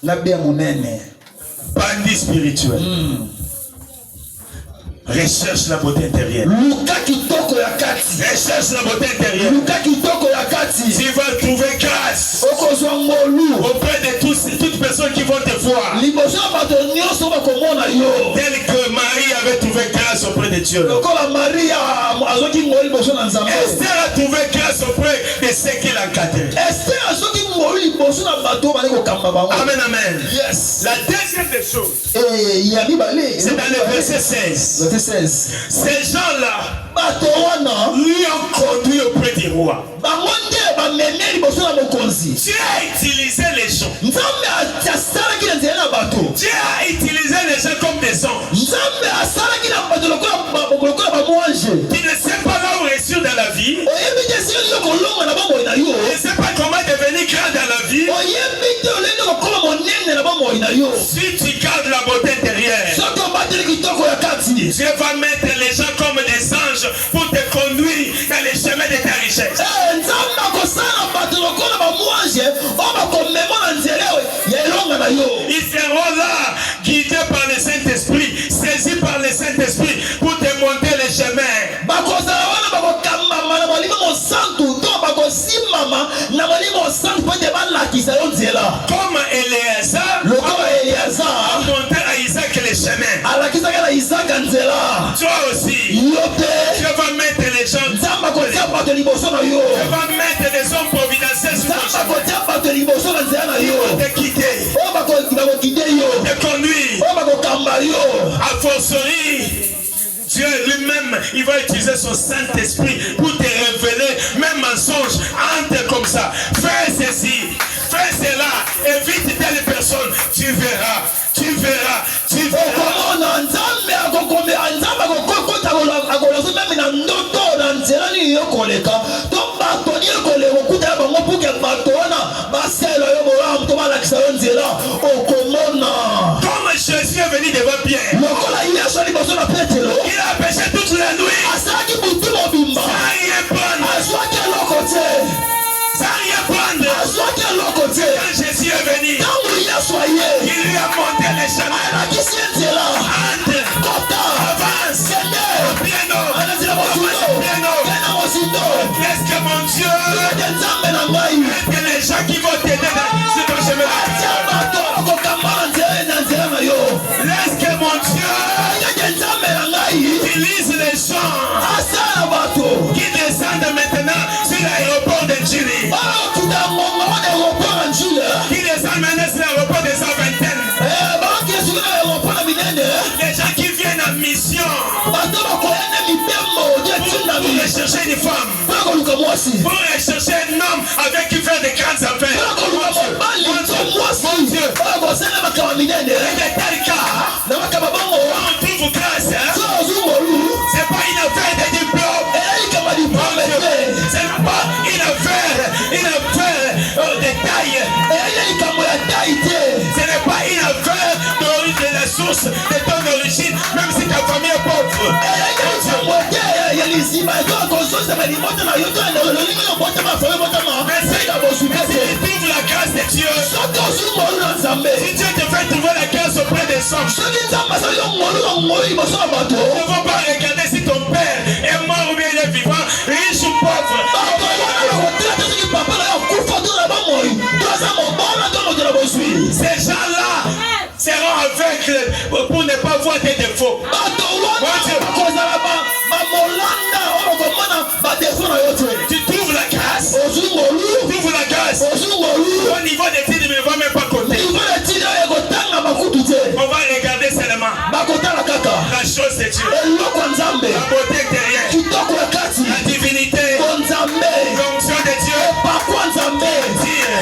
na bia munene Bandit spirituel. Recherche la beauté intérieure. luka kitoko ya kati Recherche la beauté intérieure. luka kitoko ya kati Tu vas trouver grâce okozwa ngolu auprès de toutes personnes qui vont te voir. liboso ya bato nyonso bakomona yo Tel que Marie avait trouvé grâce auprès de Dieu. lokola maria azwaki ngolu liboso na nzambe Esther a trouvé grâce auprès de ceux qui l'encadrent. ester azwaki ngolu liboso na bato bali kokamba bango Amen, amen. yes La deuxième des choses, ya mibale c'est dans le verset 16. verset 16 Ces gens-là bato wana lui ont conduit auprès du roi. bango nde bameme liboso na mokonzi Dieu a utilisé les gens. nzambe asalaki na nzela na bato Dieu a utilisé les gens comme des anges. nzambe asalaki na bato lokola bamwange Tu ne sais pas là où réussir dans la vie. oyebi te soki yo kolonga na bomoi na yo Tu ne sais pas comment devenir grand dans la vie. oyebi te olende kokola monene na bomoi na yo Si tu gardes la beauté intérieure, soki obateli kitoko ya kati Dieu va mettre les gens comme des anges pour te conduire dans les chemins de ta richesse. nzambe akosala bato lokola bamwange oyo bakomema na nzela ya elonga na yo Ils seront là, guidés par le Saint-Esprit, saisis par le Saint-Esprit pour te montrer les chemins. bakozala wana bakokambama na molimo mosantu to bakosimama na molimo mosantu mpo ete balakisa yo nzela Comme Éléazar lokola a eliazar montré à Isaac les chemins. alakisaka na isaka nzela Toi aussi, yo te Dieu va mettre les gens. nzambe akotia bato liboso na yo Dieu va mettre des hommes providentiels sur ton nzambe chemin. akotia bato liboso na nzela na yo Te quitter, oyo bakokide yo te conduire. oyo bakokamba yo A fortiori, Dieu lui-même, il va utiliser son Saint-Esprit pour te révéler, même mensonge, entre comme ça. Fais ceci, fais cela, évite telle personne. Tu verras, tu verras, tu verras. okomona nzambe akokomela nzambe akokokota akolosi meme na ndoto na nzela nini yo koleka to bato nini koleka okutela bango puke bato wana basela yo bolamu to balakisa yo nzela okomona Comme Jésus est venu devant Pierre, lokola yesu liboso na petelo il a péché toute la nuit, asalaki butu mobimba sans rien prendre, azwaki eloko te sans rien prendre. azwaki eloko te Quand Jésus est venu, ntango yesu aye il lui a montré les chemins. alakisi ye nzela Entre, kota avance, kende piano, ana nzela mosundo piano. kena mosindo Laisse que mon Dieu, ete nzambe na ngai que les gens qui vont t'aider sur ton chemin. atia bato bakokamba na nzela na yo Laisse que mon Dieu ete nzambe na ngai utilise les gens asala bato qui descendent maintenant sur l'aéroport de Chili. bakokita ngonga wana aéroport na njile Qui descendent maintenant sur l'aéroport de sa vingtaine. bakokita soki na aéroport na minene Les gens qui viennent en mission bato bakoya na mibembo pour jetindami rechercher une femme, mpona koluka mwasi pour rechercher un homme avec qui faire de grandes affaires. mpona koluka mobali to mwasi oyo kosala makama minene Et de tel cas, na makama bongo on trouve grâce. so ozwi ngolu C'est pas une affaire de diplôme. eyalikama diplome te Ce n'est pas une affaire de taille. eyali likambo ya tai te Ce n'est pas une affaire de la source de ton origine, même si ta famille est pauvre. eyali likambo te ya lizima ezoka kozozama libota na yo to lolingi lobotama fami botama esika bosupe Si te tu trouves la grâce de Dieu, soki ozwi ngolu na nzambe si Dieu te fait trouver la grâce auprès des hommes, soki nzambe asali yo ngolu na ngolu liboso ya bato ne faut pas regarder si ton père est mort ou bien il est vivant, riche ou pauvre. bato wana bakotela te soki papa na yo akufa to na bomoi to aza mobala to moto na bozwi Ces gens-là seront aveugles pour ne pas voir tes défauts. bato wana bakozala bamolanda oyo bakomona badefo na yo te Tu trouves la grâce, ozwi ngolu tu trouves la grâce. ozwi ngolu Au niveau des titres, ne va même pas compter. niveau ya ntina oyo ekotanga makutu te On va regarder seulement bakotala kaka la chose de Dieu, eloko ya nzambe la beauté intérieure, kitoko ya kati la divinité, konzambe l'onction de Dieu. pakwa nzambe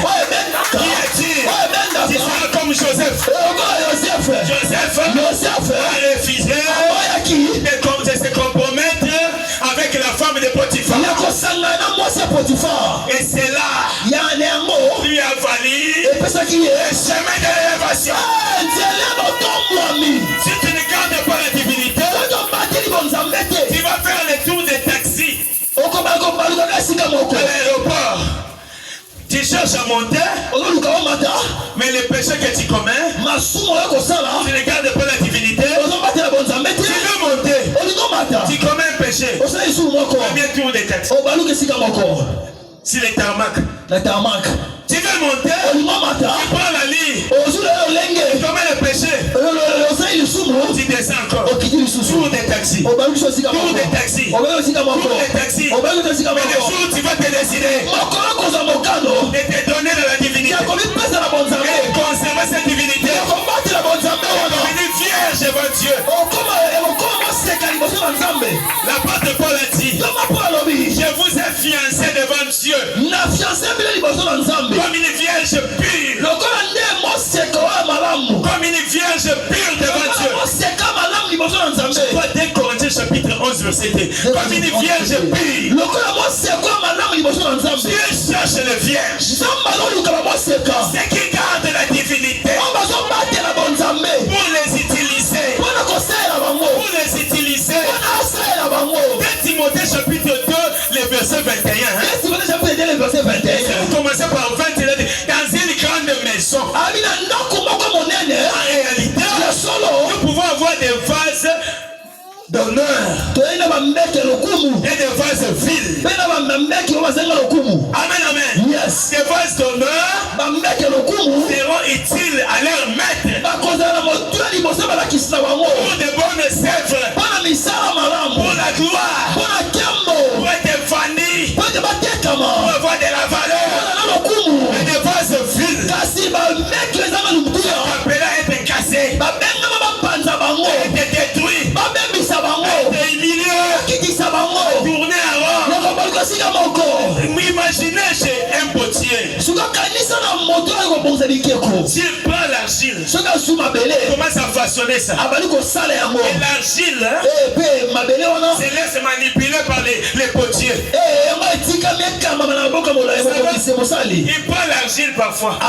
oyo ebendaka Qui est-il? oyo Tu ebendaka seras comme Joseph. elokola yosefe Joseph a refusé oyaki de se compromettre avec la femme de Potiphar. ya kosangana na mwasi ya potifar Et c'est là yana yango lui a valu epesaki ye le chemin de l'élévation. nzela botomwami Si tu ne gardes pas la divinité, soki obateli bonzambe te tu vas faire le tour des taxis. okoma l'aéroport. Tu cherches à monter, mais le péché que tu commets, tu ne gardes pas la divinité. Tu veux monter, tu commets un péché. Combien de tours de tête? C'est le tarmac. Tu veux monter, tu prends la ligne, tu commets le péché, tu descends encore. Tour des taxis. Tour des taxis. Mais le jour tu vas te décider de te donner de la divinité, et de conserver cette divinité, devenir vierge devant Dieu. L'apôtre Paul a dit, je vous ai fiancé devant Dieu comme une vierge pure. Comme une vierge pure devant Dieu. Je vois 2 Corinthiens chapitre 11 verset 2. Comme une vierge pure. Dieu cherche les vierges. Ceux qui gardent la divinité pour les utiliser. Pour les utiliser. 2 Timothée chapitre 2, le verset 21. Commencez par 20, il a dit, dans une grande maison. En réalité, nous pouvons avoir des vases d'honneur et des vases vils. Amen, amen. Yes. Des vases d'honneur seront utiles à leur maître pour de bonnes œuvres, pour la gloire, pour être vanni, pour avoir de la valeur. Et des vases vils, appelés à être cassés, être détruits, être humiliés, tourner à rond. Imaginez chez un potier, s'il prend l'argile, commence à façonner ça. Et l'argile se laisse manipuler par les potiers. Il prend l'argile parfois,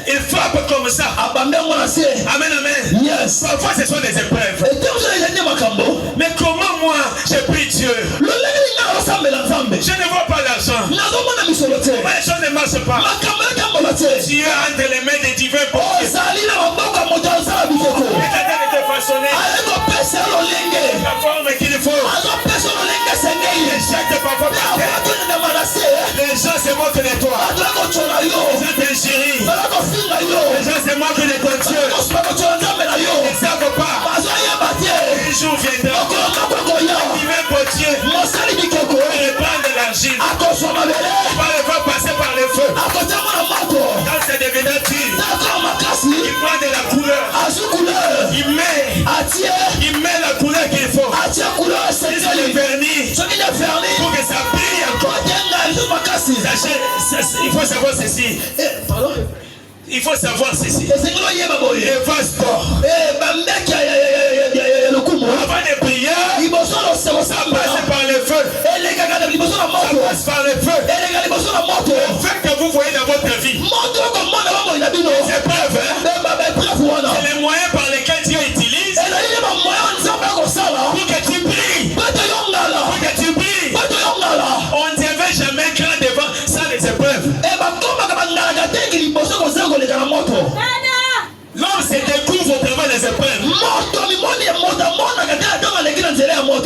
il frappe comme ça. Amen, amen. Yes. Parfois ce sont des épreuves. Mais comment moi j'ai pris Dieu? Je ne vois pas l'argent. Comment les choses ne marchent pas? Dieu a entre les mains des divins pompiers. Il est en train de te façonner la forme qu'il faut. Les chèques parfois par terre. Les gens se moquent de toi. Les gens t'injurient. Les gens se moquent de ton Dieu. Ils ne savent pas. Un jour viendra. Divin potier. Il reprend de l'argile. Il va le faire passer par le feu. Quand c'est devenu dur, il prend de la couleur. Il met la couleur qu'il faut. Il met le vernis pour que ça brille encore. Sachez, il faut savoir ceci. Il faut savoir ceci. Les vases d'or. Avant de prier, ça passe par le feu. Ça passe par le feu. Le fait que vous voyez dans votre vie, c'est preuve. C'est les moyens par lesquels Dieu utilise pour que tu pries. Pour que tu pries. On ne devait jamais craindre devant ça les épreuves. L'homme se découvre au travers des épreuves. Il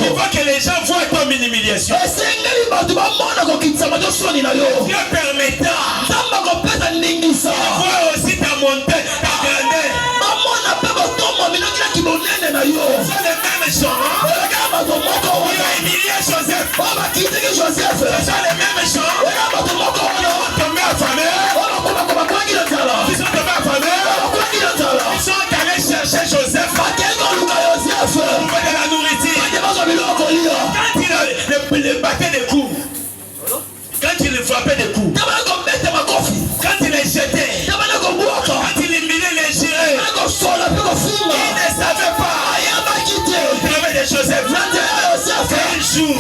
faut que les gens voient comme une humiliation. Dieu permettra de voir aussi ta montée, ta grandeur. C'est le même genre qui a humilié Joseph. C'est le même genre qui sont tombés affamés. Ils sont tombés affamés. Ils sont allés chercher Joseph pour de la nourriture. Quand il le battait des coups, quand il le frappait des coups, quand il les jetait, quand il humiliait les gérés, il ne savait pas. Il avait des Joseph. Un jour,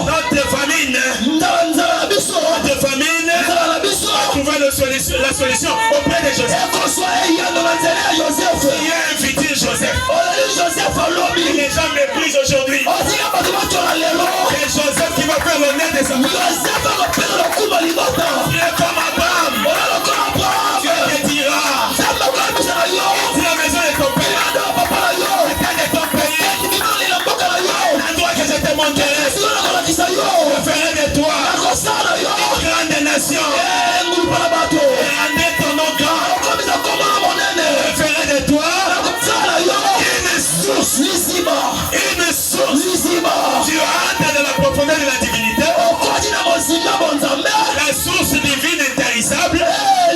notre famine a trouvé la solution auprès de Joseph. Il a invité Joseph. Les gens méprisent aujourd'hui. C'est Joseph qui va faire nations. ngulu mpona bato Rendez ton nom grand. okomisa kombo na monene Ferai de toi nakosala yo une source. lisima Une source. lisima Tu entres dans la profondeur de la divinité. okoti na mozinga bonzambe La source divine intarissable.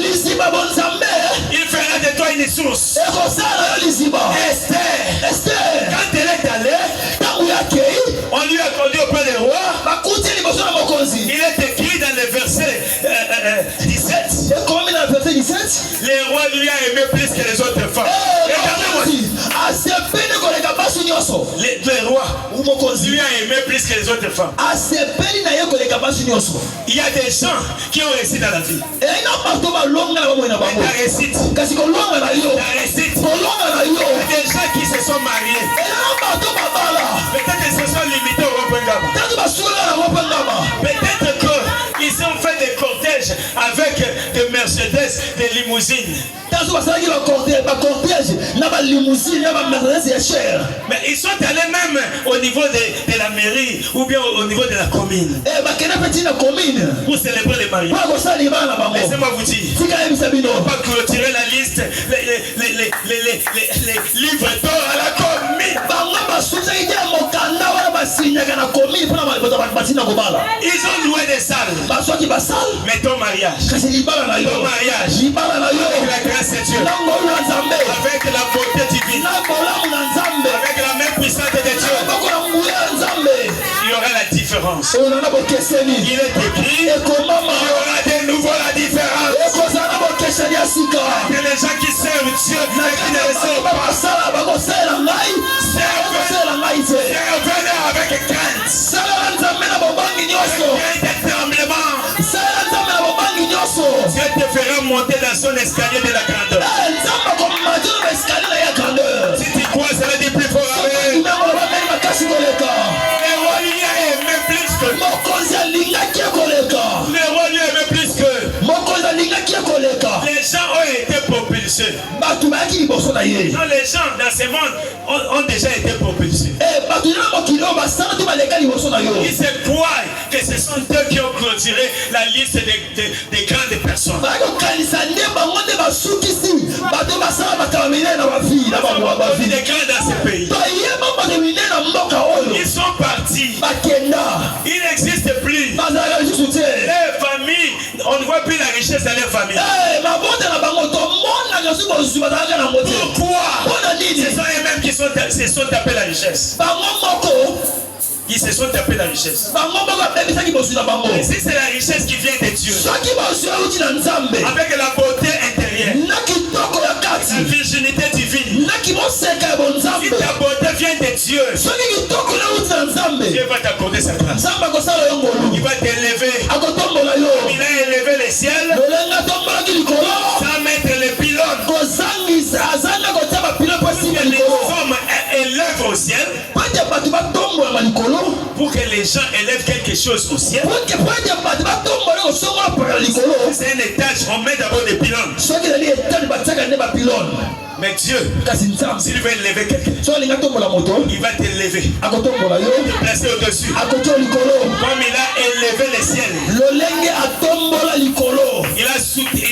lisima bonzambe Il fera de toi une source. ekosala yo lisima Esther, ester quand elle est allée, ntango yakei on lui a conduit auprès des rois. bakuti liboso na mokonzi Il est écrit dans le verset 17. ekomi na verset 17 Le roi lui a aimé plus que les autres femmes. Regardez-moi. mokonzi asepeli koleka basi nyonso Le roi mokonzi lui a aimé plus que les autres femmes. asepeli na ye koleka basi nyonso Il y a des gens qui ont réussi dans la vie. eyi na bato balonga na bomoi na bango La réussite. kasi kolonga na yo La réussite. kolonga na Il y yo a des gens qui se sont mariés. eyi na bato babala Peut-être qu'ils se sont limités au Rwanda. tatu basukola na ngo mpe ngama Peut-être qu'ils ont fait des cortèges avec des Mercedes, des limousines. taso basalaki bacortège na balimousine na bamercedes ya cher Mais ils sont allés même au niveau de la mairie ou bien au niveau de la commune bakende mpe ntina commune pour célébrer les mariages. mpo kosala libala na bango Laissez-moi vous dire, tika yebisa bino on va clôturer la liste, les livres d'or à la commune. bango basukisaki te ya mokanda wana basinyaka na commune mpona bato batina kobala Ils ont loué des salles. bazwaki basale Mais ton mariage, kasi libala na yo ton mariage, libala na yo avec la grâce de Dieu, na ngolu na nzambe avec la beauté divine, na bolamu na nzambe avec la main puissante de Dieu, moko na nguya ya nzambe il y aura la différence. oyo nana bokeseni Il est écrit, il ekomama y aura de nouveau la différence. ekozala na bokeseni ya sika Il y a des gens qui servent Dieu et qui ne le servent pas. bakosalela ngai bakosalela ngai te Revenez avec crainte. salela nzambe na bobangi nyonso Il y a des tremblements. salela nzambe na bobangi nyonso Dieu te fera monter dans son escalier de la grandeur. nzambe akomati na baeskalier na ya grandeur Si tu crois, cela dit plus fort. Amen. bameli makasi koleka Le roi lui a aimé plus que. mokonzi alingaki ekoleka Le roi lui a aimé plus que. mokonzi alingaki ekoleka Les gens ont été propulsés. bato bayaki liboso na ye Non, les gens dans ce monde ont déjà été propulsés. bato na mokili oyo basala te baleka liboso na yo Ils se croient que ce sont eux qui ont clôturé la liste des grandes personnes. bakokanisa nde bango nde basukisi bato basala makama minene na bavie na On bavie des grands dans ce pays. bayeba bato minene na mboka oyo Ils sont partis. bakenda Ils n'existent plus. bazalaka lisusu te Les familles, on ne voit plus la richesse dans les familles. mabota na bango tomonaka soki bozwi bazalaka nango te Pourquoi? mpona nini Ce sont eux-mêmes qui se sont tapés la richesse. bango moko Ils se sont tapés la richesse. bango moko abebisaki bozwi na bango Et si c'est la richesse qui vient de Dieu, soki bozwi euti na nzambe avec la beauté intérieure, na kitoko ya la kati virginité divine, na kimoseka ya si bonzambe ta beauté vient de Dieu, soki kitoko na euti na nzambe Dieu va t'accorder sa grâce. nzambe akosala yo ngolu Il va t'élever. akotombola yo Il a élevé les ciels lolenge atombolaki likolo sans mettre les pylônes. kozangisa azanga kotia bapilo mpo esimba Que les likolo hommes élèvent au ciel po ete bato batombolama likolo pour que les gens élèvent quelque chose au ciel. po ete bato batombola kosongola mpona likolo C'est un étage, on met d'abord des pylônes. soki ezali etani batiaka nde bapilone Mais Dieu, kasi nzambe s'il veut élever quelqu'un, soki alingi atombola moto il va t'élever, akotombola yo te placer au-dessus. akotia likolo Comme il a élevé les ciels, lolenge atombola likolo il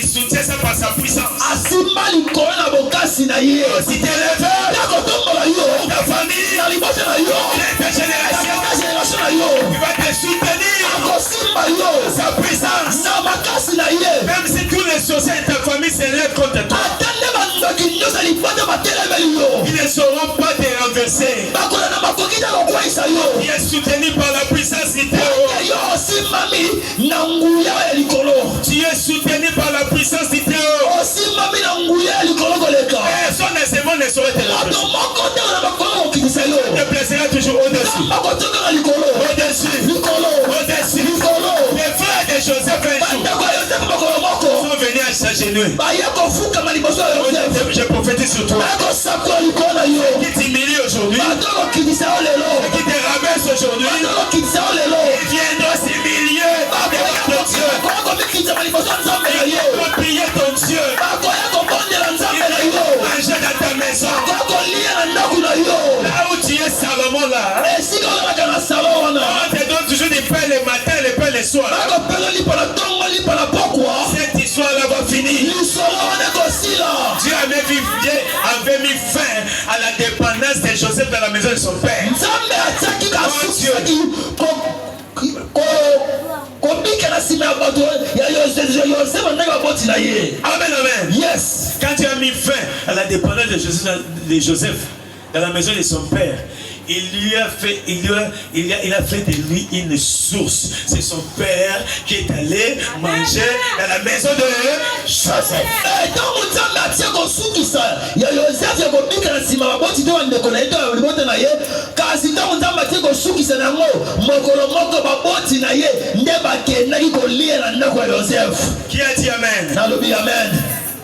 soutient ça par sa puissance. asimba likolo na bokasi na ye Si tu élevé akotombola yo ta famille, na liboso na yo ta génération, na génération na yo il va te soutenir akosimba yo sa puissance. na makasi na ye Même si tous les sorciers de ta famille s'élèvent contre toi, ata nde bandoki nyonso lipoto batelemeli yo ils ne sauront pas te renverser. bakola na makoki te kokweyisa yo Il est soutenu par la puissance du Théo. yo osimbami na nguya ya likolo Tu es soutenu par la puissance du Théo. osimbami na nguya ya likolo koleka Personne de ce monde ne saurait te bato renverser. moko te na bakolo kokitisa yo Tu te placeras toujours au-dessus. bakotoka na likolo Au-dessus. likolo Au-dessus. likolo Les frères de Joseph un jour bandeko ya yosefu makolo moko sont venus à s'agenouiller. baya kofukama liboso ya yosefu Je prophétise sur toi. baya kosakola likolo na yo Qui t'humilie aujourd'hui, bato kokitisa yo lelo qui te rabaisse aujourd'hui, bato kokitisa yo lelo ils viendront s'humilier devant ton Dieu. bakoya komikitama liboso ya nzambe na yo Ils vont prier ton Dieu. bakoya kobondela Ils nzambe na yo vont manger dans ta maison. bakoya kolia na ndako na yo Là où tu es Salomon là, esika ozalaka na salon wana on te donne toujours du pain le matin, le pain le soir. bakopesa lipa na ntongo lipa na dépendance de Joseph dans la maison de son père. nzambe atiaki kasukisaki kobika na nsima ya bato ya yosefe ndenge baboti na ye. Amen, amen. Yes. Quand tu as mis fin à la dépendance de Joseph dans la maison de son père, il a fait de lui une source. C'est son père qui est allé manger dans la maison de Joseph. Ntango nzambe atia kosukisa ya yosefe ya kobika na nsima baboti te bandeko na ye to ya libota na ye, kasi ntango nzambe atia kosukisa nango mokolo moko baboti na ye nde bakendaki kolia na ndako ya yosefe. Qui a dit amen? Nalobi amen.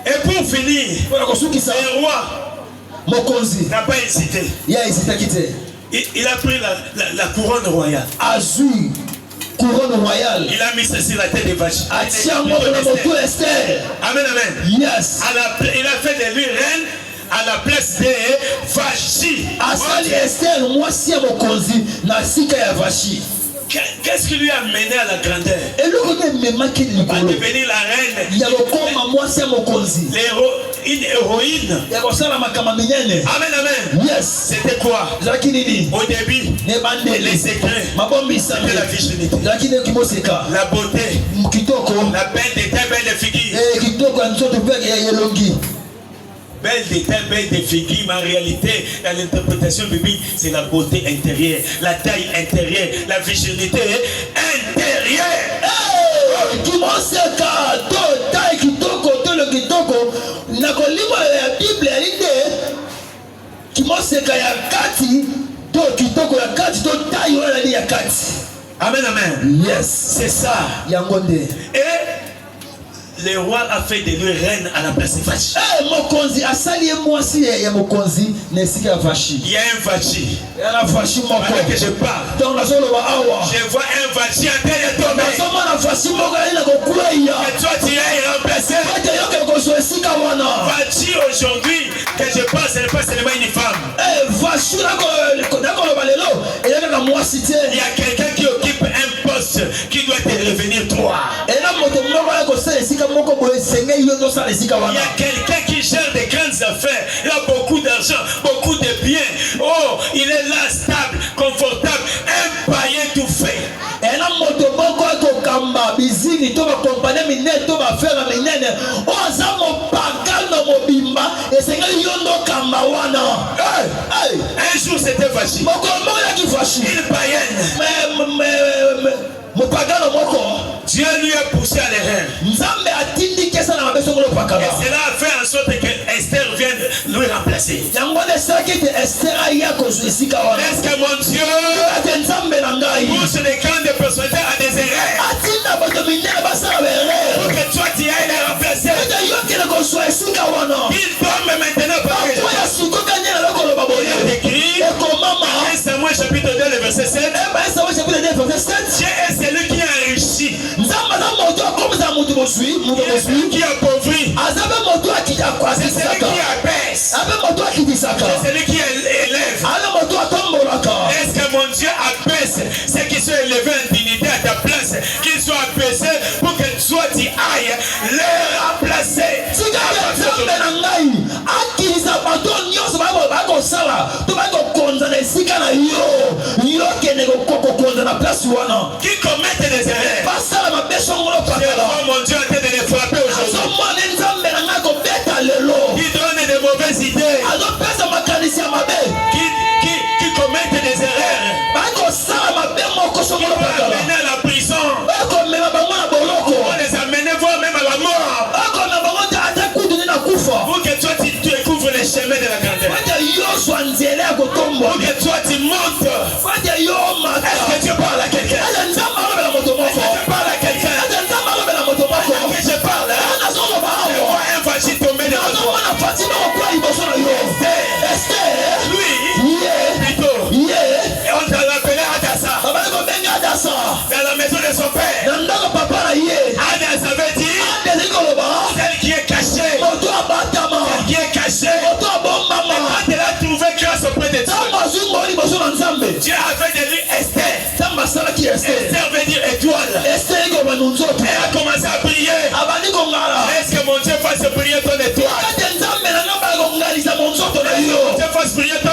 Et pour finir, le roi mokonzi n'a pas hésité. ya hésitaki te. Il a pris la couronne royale. Azui couronne royale. Il a mis ça sur la tête de Vachi. Atiango na moto Esther. Amen, amen. Yes. Il a fait de lui reine à la place de Vachi. Asali Esther mwasi ya mokonzi na sika ya Vachi. Qu'est-ce qui lui a mené à la grandeur? Et le côté memaki À likolo. devenir la reine. Il y a le koma mwasi ya mokonzi. Une héroïne. Ya kosala makama minene. Amen, amen. Yes. C'était quoi? Zaki nini? Au début, Ne bandele. les secrets. Mabombisa C'était la virginité. Zaki ne kimoseka. La beauté. Kitoko. La belle détail, belle de figure. Kitoko ya nzoto pe ya yelongi. Belle détail, belle de figure, mais en réalité, dans l'interprétation biblique, c'est la beauté intérieure, la taille intérieure, la virginité intérieure. Kimoseka to taille kitoko to le kitoko na kolima ya Bible ya linde kimoseka ya kati to kitoko ya kati to taille wala ni ya kati. Amen, amen. Yes, c'est ça. Yangonde. Et le roi a fait de lui reine à la place de Vachi. Mokonzi asali mwasi ya mokonzi na sika ya Vachi. Il y a un Vachi. Ya na Vachi moko. Pendant que je parle, donc na solo ba awa. je vois un Vachi en train de tomber. Nasoma na Vachi moko ina kokuya. Et toi tu es remplacé. Pate yoke koso sika wana. Vachi aujourd'hui que je parle, ce n'est pas seulement une femme. Vachi nako lo balelo. Il y a quelqu'un qui occupe un poste qui doit te revenir toi. Il y a quelqu'un qui gère des grandes affaires. Il a beaucoup d'argent, beaucoup de biens. Oh, il est là stable, confortable, un païen tout fait. Un jour c'était Vachi. Une païenne. Dieu lui a poussé à l'erreur. Et cela a fait en sorte que Esther vienne lui remplacer. Est-ce que mon Dieu pousse les grandes personnalités à des erreurs pour que toi tu ailles les remplacer? Il tombe maintenant par écrit Samuel chapitre 2 le verset 7. Dieu est celui qui enrichit, qui appauvrit, c'est celui qui abaisse, c'est celui qui élève. Est-ce que mon Dieu abaisse ceux qui sont élevés en dignité à ta place, qu'ils soient abaissés pour que toi tu ailles les remplacer? Qui commettent des erreurs, je vois mon Dieu en train de les frapper aujourd'hui. Qui donne des mauvaises idées, qui commettent des erreurs, qui vont amener à la prison, on les amener voir même à la mort, pour que toi tu découvres les chemins de la grandeur, pour que toi tu montes. Est-ce que Dieu parle à quelqu'un? Est-ce que Dieu parle à quelqu'un? Est-ce que je parle? Je vois un Vachi tomber devant toi. Lui, plutôt, et on t'a rappelé Adassa, dans la maison de son père. Adassa avait dit, celle qui est cachée, celle qui est cachée, quand elle a trouvé grâce auprès de Dieu, Dieu a fait de lui Esther. Esther veut dire étoile. Elle a commencé à prier. Est-ce que mon Dieu fasse prier ton étoile? Est-ce que mon Dieu fasse prier ton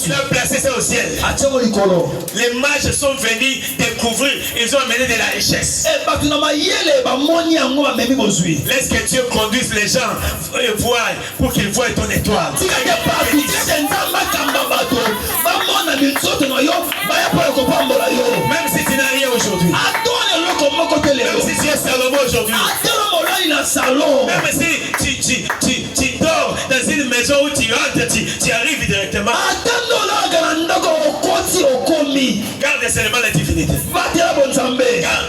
Il a placé ça au ciel. Les mages sont venus découvrir, ils ont amené de la richesse. Laisse que Dieu conduise les gens voir pour qu'ils voient ton étoile. Même si tu n'as rien aujourd'hui, même si tu es Salomon aujourd'hui, même si tu dors dans une maison où tu rentres, tu arrives directement. Garde seulement la divinité.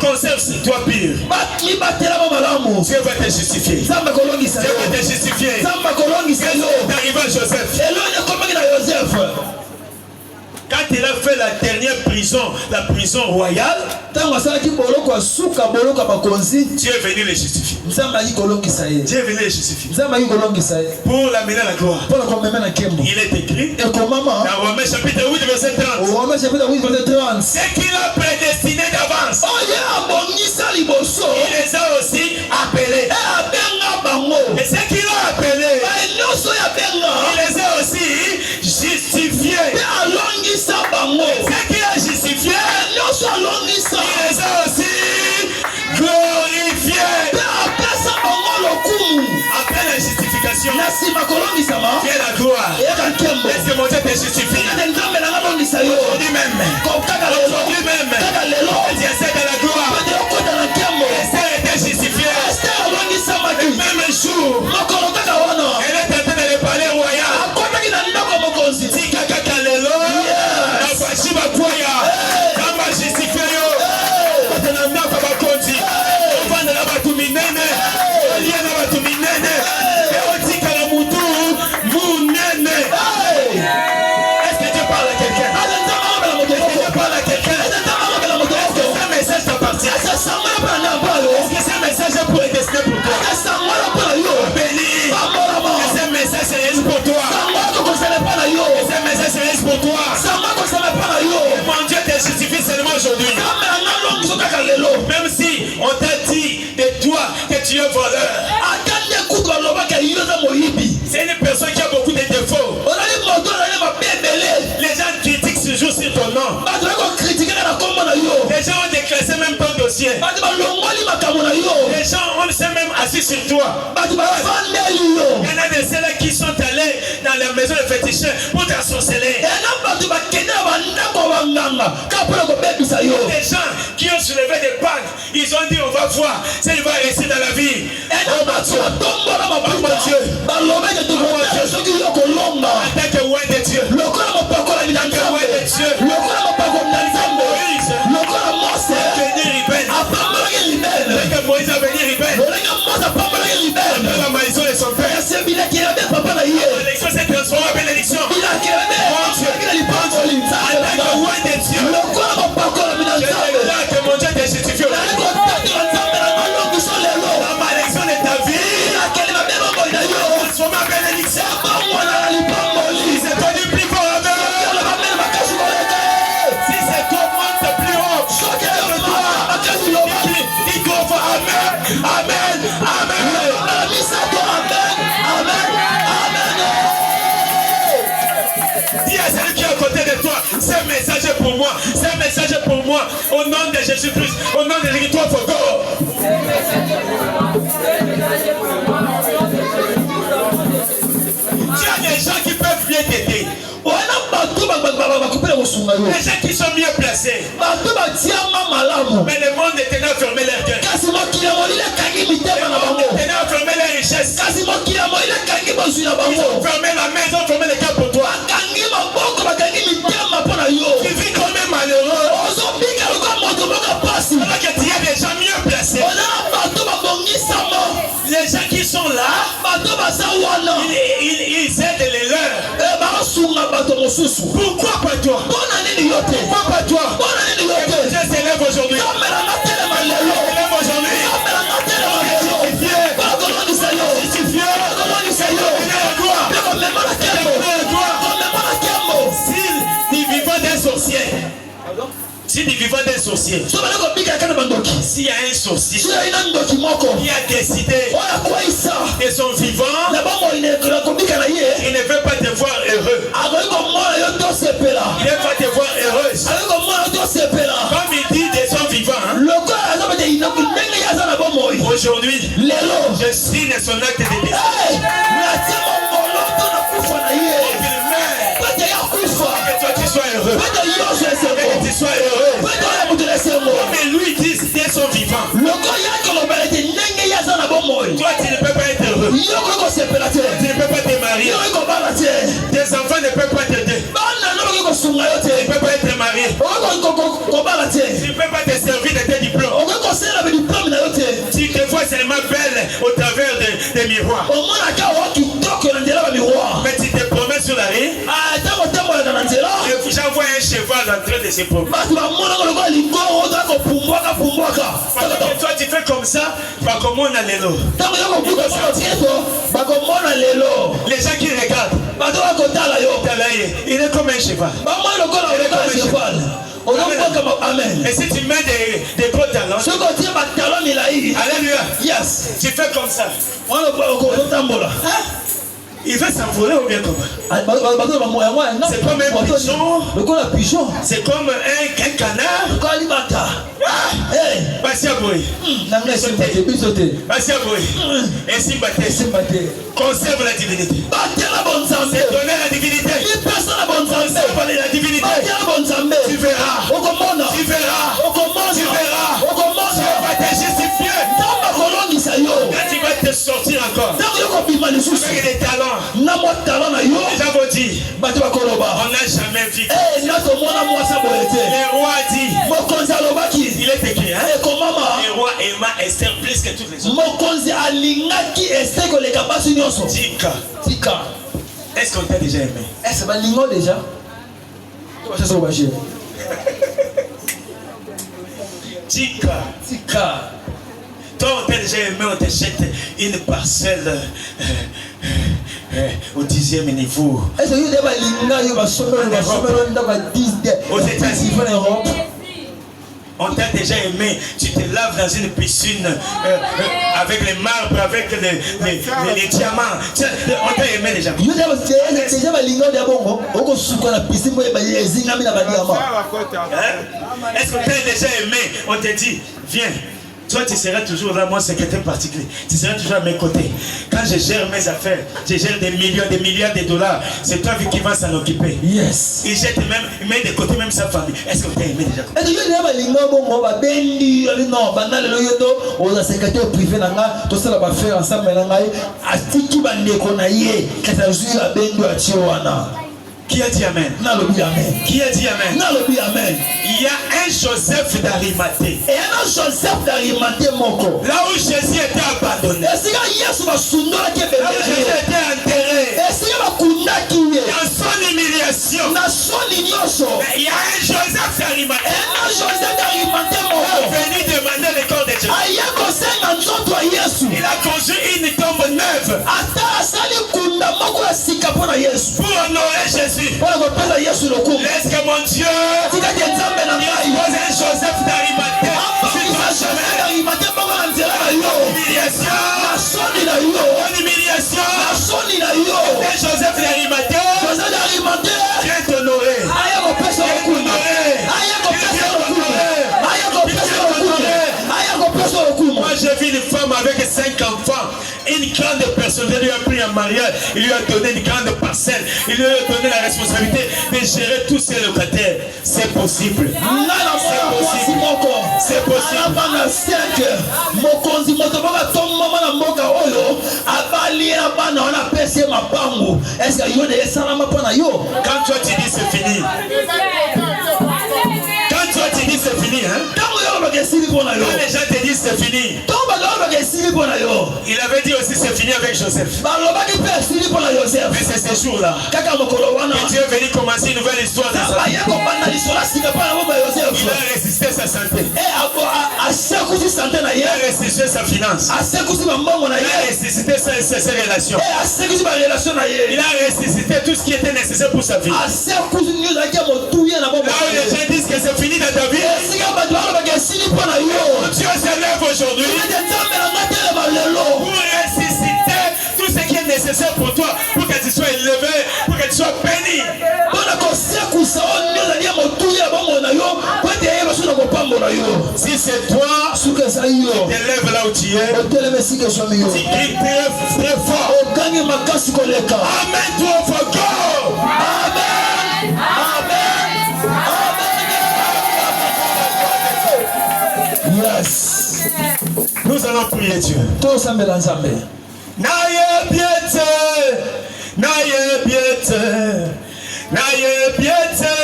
Conserve toi pire. Dieu va te justifier. Dieu va te justifier. T'arrives à Joseph. Quand il a fait la dernière prison, la prison royale, Dieu est venu les justifier. Dieu est venu les justifier. Pour l'amener à la gloire. Il est écrit dans Romains chapitre 8 verset 30. C'est qu'il a prédestiné d'avance. Il les a aussi appelés. Et c'est qu'il a appelé, il les a aussi justifiés. C'est qu'il a justifié, il les a aussi glorifiés. Après la justification, qui est la gloire. Est-ce que mon Dieu te justifie? Aujourd'hui même, il y a ça dans la gloire. Esther était justifiée. Le même jour, elle est en train d'aller parler royal. Est-ce que Dieu parle à quelqu'un? Est-ce que c'est un message pour être destiné pour toi? Béni. Est-ce que c'est un message sérieux pour toi? Est-ce que c'est un message sérieux pour toi? Mon Dieu te justifie seulement aujourd'hui. Même si on t'a dit de toi que tu es voleur. C'est une personne qui a beaucoup de défauts. Les gens critiquent toujours sur ton nom. Les gens ont déclassé même ton dossier. Les gens ont s'est même assis sur toi. Il y en a de ceux-là qui sont allés dans la maison de féticheurs pour t'assorceler. Les gens qui ont soulevé des pannes, ils ont dit on va voir si il va rester dans la vie. Attaque le roi de Dieu. Moïse a venu rebelle. La maison de son père. L'élection s'est transformée en bénédiction. Attaque le roi de Dieu. Je déclare que mon Dieu te justifie. La malédiction de ta vie transformée en bénédiction. Si c'est toi du plus fort, si c'est toi, monte plus haut. Dis-toi fort, amen, amen, amen. Dis à celui qui est à côté de toi, c'est un message pour moi, c'est un message pour moi, au nom de Jésus-Christ, au nom de l'Écriture, faut go. Il y a des gens qui peuvent bien t'aider. Les gens qui sont mieux placés. Mais le monde est tenu à fermer leur cœur. Le monde est tenu à fermer les richesses. Ils ont fermé la main, ils ont fermé les cœurs pour toi. Tu vis comme un malheureux. Alors que tu as des gens mieux placés. Les gens qui sont là, ils aident les leurs. Pourquoi pas toi? Pourquoi pas toi? Dieu s'élève aujourd'hui. Si du vivant d'un sorcier. S'il y a un sorcier qui a décidé de son vivant, il ne veut pas te voir heureux. Il ne veut pas te voir heureuse. Comme il dit de son vivant, aujourd'hui, je signe son acte de décès. Que toi tu sois heureux. Que tu sois heureux. Mais lui dit dès son vivant. Toi tu ne peux pas être heureux. Tu ne peux pas te marier. Tes enfants ne peuvent pas t'aider. Tu ne peux pas être marié. Tu ne peux pas te servir de tes diplômes. Tu te vois seulement belle au travers des miroirs. Mais tu te promets sur la rue. J'envoie un cheval en train de se promener. Toi tu fais comme ça, pas comme on a l'élo. Les gens qui regardent, il est comme un cheval. Et si tu mets des gros talons, alléluia, tu fais comme ça. Il va s'envoler ou bien comment? C'est comme un pigeon. C'est comme un canard. Et si conserve la divinité. C'est donner la divinité. Conserve la divinité. Tu verras. Tu verras. Tu verras. Tu vas te justifier. Quand tu vas te sortir encore. Avec des talents. Les gens vont dire, on n'a jamais vu. Le roi dit, il est écrit, hein? Le roi aima Esther plus que toutes les autres. Tika. Est-ce qu'on t'a déjà aimé? Tika. Toi, on t'a déjà aimé, on t'achète une parcelle au 10e niveau. On t'a déjà aimé, tu te laves dans une piscine avec les marbres, avec les diamants. On t'a aimé déjà. Est-ce qu'on t'a déjà aimé? On t'a dit, viens. Toi, tu seras toujours là, moi, secrétaire particulier. Tu seras toujours à mes côtés. Quand je gère mes affaires, je gère des milliards de dollars. C'est toi qui vas s'en occuper. Yes. Il jette même, il met de côté même sa famille. Est-ce que tu as aimé déjà? Qui a dit Amen? Qui a dit Amen? Il y a un Joseph d'Arimathée. Là où Jésus était abandonné. Là où Jésus était enterré. Dans son humiliation. Il y a un Joseph d'Arimathée. Venu demander le corps de Jésus. Il a construit une tombe neuve. Pour honorer Jésus. Est-ce que mon Dieu il pose un Joseph d'Arimathée humiliation un Joseph d'Arimathée viens t'honorer. Moi j'ai vu une femme avec 5 enfants, une grande personne, il lui a pris un mariage, il lui a donné une grande parcelle, il lui a donné la responsabilité de gérer tous ses locataires. C'est possible. C'est possible. Quand toi tu dis c'est fini. Quand toi tu dis c'est fini, hein? Quand les gens te disent c'est fini. Il avait dit aussi c'est fini avec Joseph. Mais c'est ce jour-là que Dieu est venu commencer une nouvelle histoire de sa vie. Il a résisté sa santé. Il a résisté constitué sa finance. Il a ressuscité ses relations. Il a ressuscité tout ce qui était nécessaire pour sa vie. Là où les gens disent que c'est fini dans ta vie, Dieu s'élève aujourd'hui pour ressusciter tout ce qui est nécessaire pour toi, pour que tu sois élevé, pour que tu sois béni. Si c'est toi, t'élèves là où tu es, tu cries très fort. Amen, toi, for God. Amen. Yes. Nous allons prier Dieu. Naye biete,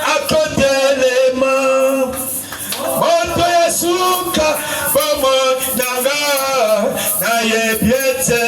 à côté les mains. Moto yasuka, bomo nanga, naye biete.